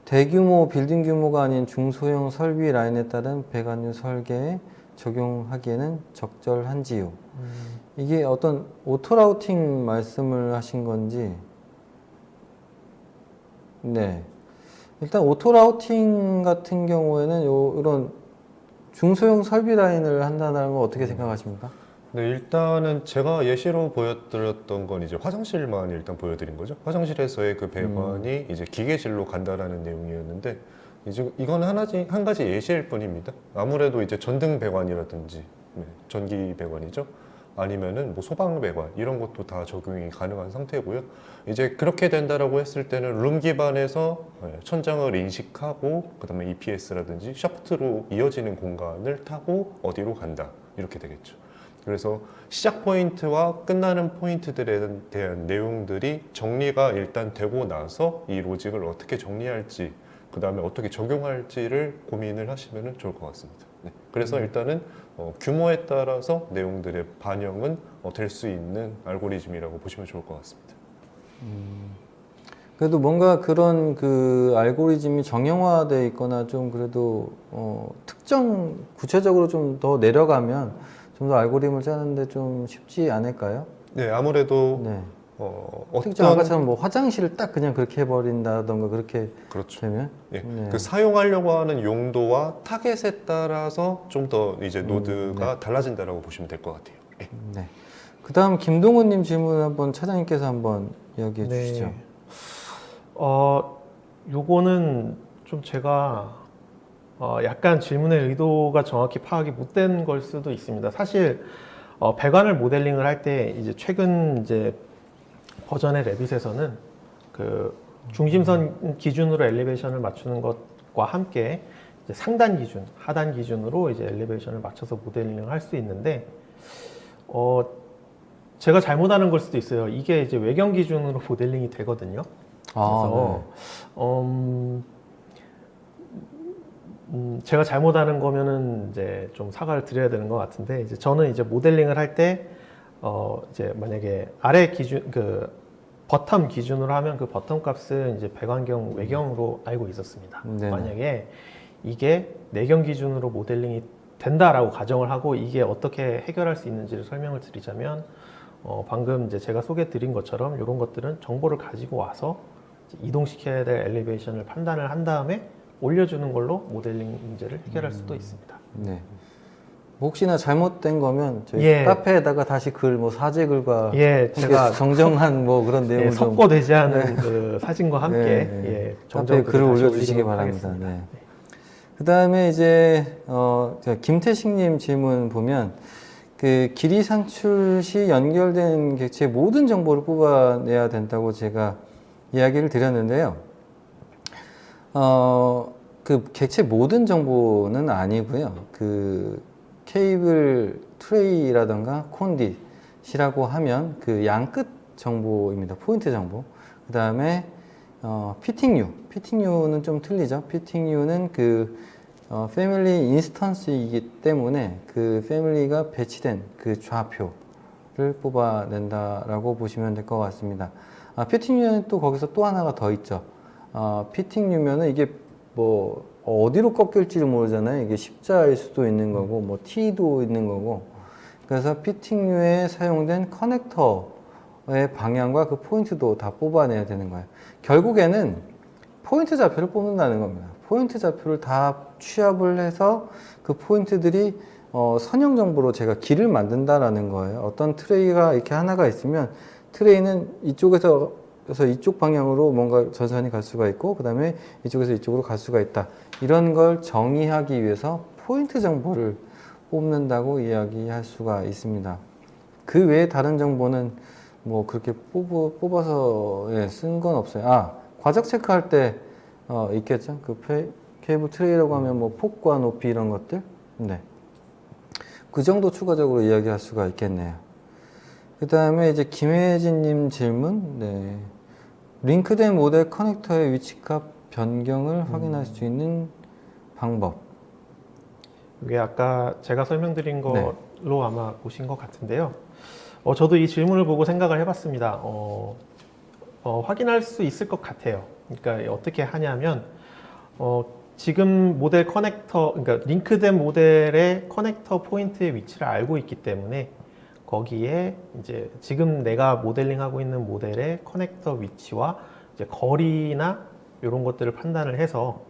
[SPEAKER 1] 대규모 빌딩 규모가 아닌 중소형 설비 라인에 따른 배관유 설계에 적용하기에는 적절한지요. 이게 어떤 오토라우팅 말씀을 하신 건지, 네. 일단 오토라우팅 같은 경우에는 이런 중소형 설비 라인을 한다는 건 어떻게 생각하십니까?
[SPEAKER 3] 네, 일단은 제가 예시로 보여드렸던 건 이제 화장실만 일단 보여드린 거죠. 화장실에서의 그 배관이 이제 기계실로 간다라는 내용이었는데, 이제 이건 한 가지 예시일 뿐입니다. 아무래도 이제 전등 배관이라든지 전기 배관이죠. 아니면은 뭐 소방 배관 이런 것도 다 적용이 가능한 상태고요. 이제 그렇게 된다라고 했을 때는 룸 기반에서 천장을 인식하고 그다음에 EPS라든지 샤프트로 이어지는 공간을 타고 어디로 간다 이렇게 되겠죠. 그래서 시작 포인트와 끝나는 포인트들에 대한 내용들이 정리가 일단 되고 나서 이 로직을 어떻게 정리할지 그 다음에 어떻게 적용할지를 고민을 하시면 좋을 것 같습니다. 네. 그래서 일단은 규모에 따라서 내용들의 반영은 될 수 있는 알고리즘이라고 보시면 좋을 것 같습니다.
[SPEAKER 1] 그래도 뭔가 그런 그 알고리즘이 정형화되어 있거나 좀 그래도 특정 구체적으로 좀 더 내려가면 좀 더 알고리즘을 짜는데 좀 쉽지 않을까요?
[SPEAKER 3] 네, 아무래도
[SPEAKER 1] 네. 특정
[SPEAKER 3] 어떤
[SPEAKER 1] 아까처럼 뭐 화장실을 딱 그냥 그렇게 해버린다던가 그렇게
[SPEAKER 3] 그렇죠.
[SPEAKER 1] 되면
[SPEAKER 3] 예,
[SPEAKER 1] 네.
[SPEAKER 3] 그 사용하려고 하는 용도와 타겟에 따라서 좀 더 이제 노드가 달라진다라고 보시면 될 것 같아요. 예.
[SPEAKER 1] 네. 그 다음 김동훈님 질문 한번 차장님께서 한번 이야기해 주시죠.
[SPEAKER 2] 요거는 좀 제가 약간 질문의 의도가 정확히 파악이 못 된 걸 수도 있습니다. 사실 배관을 모델링을 할 때 이제 최근 이제 버전의 레빗에서는 그 중심선 기준으로 엘리베이션을 맞추는 것과 함께 이제 상단 기준, 하단 기준으로 이제 엘리베이션을 맞춰서 모델링을 할 수 있는데, 제가 잘못하는 걸 수도 있어요. 이게 이제 외경 기준으로 모델링이 되거든요. 그래서 제가 잘못하는 거면은 이제 좀 사과를 드려야 되는 것 같은데, 이제 저는 이제 모델링을 할 때 이제 만약에 아래 기준 그 버텀 기준으로 하면 그 버텀 값은 이제 배관경 외경으로 알고 있었습니다.
[SPEAKER 1] 네네.
[SPEAKER 2] 만약에 이게 내경 기준으로 모델링이 된다라고 가정을 하고 이게 어떻게 해결할 수 있는지를 설명을 드리자면, 방금 이제 제가 소개해 드린 것처럼 이런 것들은 정보를 가지고 와서 이동시켜야 될 엘리베이션을 판단을 한 다음에 올려주는 걸로 모델링 문제를 해결할 수도 있습니다.
[SPEAKER 1] 네. 혹시나 잘못된 거면 저희
[SPEAKER 2] 예.
[SPEAKER 1] 카페에다가 다시 글, 뭐 사제글과
[SPEAKER 2] 예, 제가
[SPEAKER 1] 정정한 뭐 그런 내용을 좀
[SPEAKER 2] 섭고대지하는 그 사진과 함께
[SPEAKER 1] 네.
[SPEAKER 2] 정정글을
[SPEAKER 1] 카페에 글을
[SPEAKER 2] 다시
[SPEAKER 1] 올려주시기
[SPEAKER 2] 올리도록
[SPEAKER 1] 바랍니다.
[SPEAKER 2] 하겠습니다.
[SPEAKER 1] 네. 그 다음에 이제 김태식님 질문 보면 그 길이 산출 시 연결된 객체의 모든 정보를 뽑아내야 된다고 제가 이야기를 드렸는데요. 그 객체 모든 정보는 아니고요. 그 케이블 트레이라던가 콘딧이라고 하면 그 양끝 정보입니다. 포인트 정보. 그 다음에 피팅류는 좀 틀리죠. 피팅류는 패밀리 인스턴스이기 때문에 그 패밀리가 배치된 그 좌표를 뽑아낸다라고 보시면 될 것 같습니다. 피팅류는 또 거기서 또 하나가 더 있죠. 피팅류면은 이게 뭐 어디로 꺾일지를 모르잖아요. 이게 십자일 수도 있는 거고, 뭐 T도 있는 거고. 그래서 피팅류에 사용된 커넥터의 방향과 그 포인트도 다 뽑아내야 되는 거예요. 결국에는 포인트 좌표를 뽑는다는 겁니다. 포인트 좌표를 다 취합을 해서 그 포인트들이 선형 정보로 제가 길을 만든다라는 거예요. 어떤 트레이가 이렇게 하나가 있으면 트레이는 이쪽에서 이쪽 방향으로 뭔가 전선이 갈 수가 있고, 그 다음에 이쪽에서 이쪽으로 갈 수가 있다. 이런 걸 정의하기 위해서 포인트 정보를 뽑는다고 이야기할 수가 있습니다. 그 외에 다른 정보는 뭐 그렇게 뽑아서 쓴 건 없어요. 과적 체크할 때 있겠죠. 케이블 트레이라고 하면 뭐 폭과 높이 이런 것들. 네. 그 정도 추가적으로 이야기할 수가 있겠네요. 그 다음에 이제 김혜진님 질문. 네. 링크된 모델 커넥터의 위치값 변경을 확인할 수 있는 방법.
[SPEAKER 2] 이게 아까 제가 설명드린
[SPEAKER 1] 네.
[SPEAKER 2] 걸로 아마 보신 것 같은데요. 저도 이 질문을 보고 생각을 해봤습니다. 확인할 수 있을 것 같아요. 그러니까 어떻게 하냐면 지금 모델 커넥터, 그러니까 링크된 모델의 커넥터 포인트의 위치를 알고 있기 때문에 거기에 이제 지금 내가 모델링하고 있는 모델의 커넥터 위치와 이제 거리나 이런 것들을 판단을 해서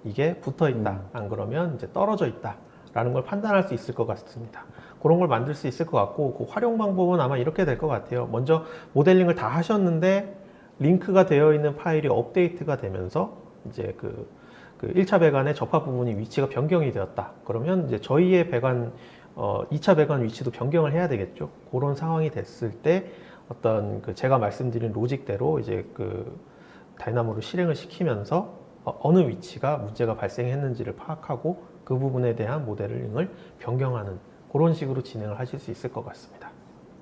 [SPEAKER 2] 이게 붙어 있다, 안 그러면 이제 떨어져 있다라는 걸 판단할 수 있을 것 같습니다. 그런 걸 만들 수 있을 것 같고, 그 활용 방법은 아마 이렇게 될 것 같아요. 먼저 모델링을 다 하셨는데 링크가 되어 있는 파일이 업데이트가 되면서 이제 그 1차 배관의 접합 부분이 위치가 변경이 되었다. 그러면 이제 저희의 배관 2차 배관 위치도 변경을 해야 되겠죠. 그런 상황이 됐을 때 어떤 제가 말씀드린 로직대로 이제 다이나모를 실행을 시키면서 어느 위치가 문제가 발생했는지를 파악하고 그 부분에 대한 모델링을 변경하는 그런 식으로 진행을 하실 수 있을 것 같습니다.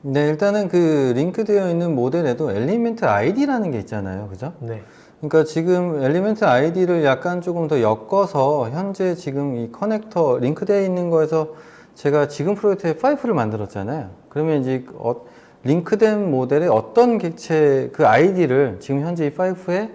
[SPEAKER 1] 네, 일단은 링크되어 있는 모델에도 엘리멘트 아이디라는 게 있잖아요. 그죠?
[SPEAKER 2] 네.
[SPEAKER 1] 그러니까 지금 엘리멘트 아이디를 약간 조금 더 엮어서 현재 지금 이 커넥터 링크되어 있는 거에서 제가 지금 프로젝트에 파이프를 만들었잖아요. 그러면 이제 링크된 모델의 어떤 객체 그 아이디를 지금 현재 이 파이프에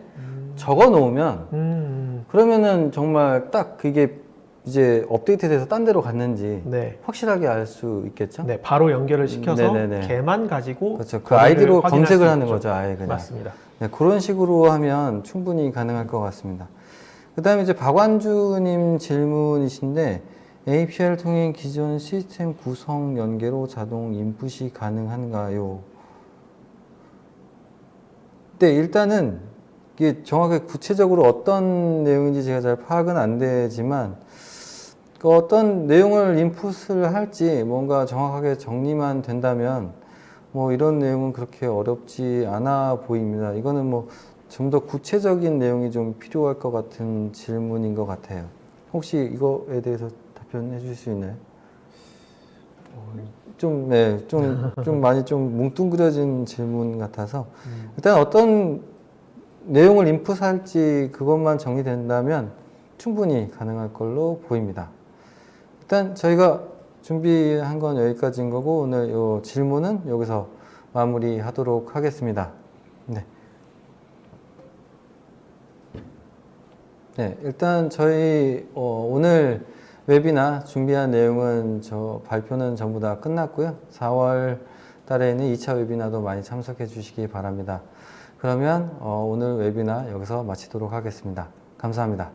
[SPEAKER 1] 적어 놓으면 그러면은 정말 딱 그게 이제 업데이트돼서 딴 데로 갔는지
[SPEAKER 2] 네.
[SPEAKER 1] 확실하게 알 수 있겠죠?
[SPEAKER 2] 네, 바로 연결을 시켜서
[SPEAKER 1] 네네네.
[SPEAKER 2] 걔만 가지고
[SPEAKER 1] 그렇죠. 그 아이디로
[SPEAKER 2] 확인할
[SPEAKER 1] 검색을
[SPEAKER 2] 수
[SPEAKER 1] 하는
[SPEAKER 2] 있죠.
[SPEAKER 1] 거죠, 아예 그냥.
[SPEAKER 2] 맞습니다.
[SPEAKER 1] 네, 그런 식으로 하면 충분히 가능할 것 같습니다. 그 다음에 이제 박완주님 질문이신데, API를 통해 기존 시스템 구성 연계로 자동 인풋이 가능한가요? 네, 일단은 이게 정확하게 구체적으로 어떤 내용인지 제가 잘 파악은 안 되지만, 어떤 내용을 인풋을 할지 뭔가 정확하게 정리만 된다면 뭐 이런 내용은 그렇게 어렵지 않아 보입니다. 이거는 뭐 좀 더 구체적인 내용이 좀 필요할 것 같은 질문인 것 같아요. 혹시 이거에 대해서 답변해 주실 수 있나요? 좀 많이 좀 뭉뚱그려진 질문 같아서 일단 어떤 내용을 인풋할지 그것만 정리된다면 충분히 가능할 걸로 보입니다. 일단 저희가 준비한 건 여기까지인 거고 오늘 이 질문은 여기서 마무리하도록 하겠습니다. 네, 일단 저희 오늘 웹이나 준비한 내용은 발표는 전부 다 끝났고요. 4월 달에는 2차 웨비나도 많이 참석해 주시기 바랍니다. 그러면 오늘 웨비나 여기서 마치도록 하겠습니다. 감사합니다.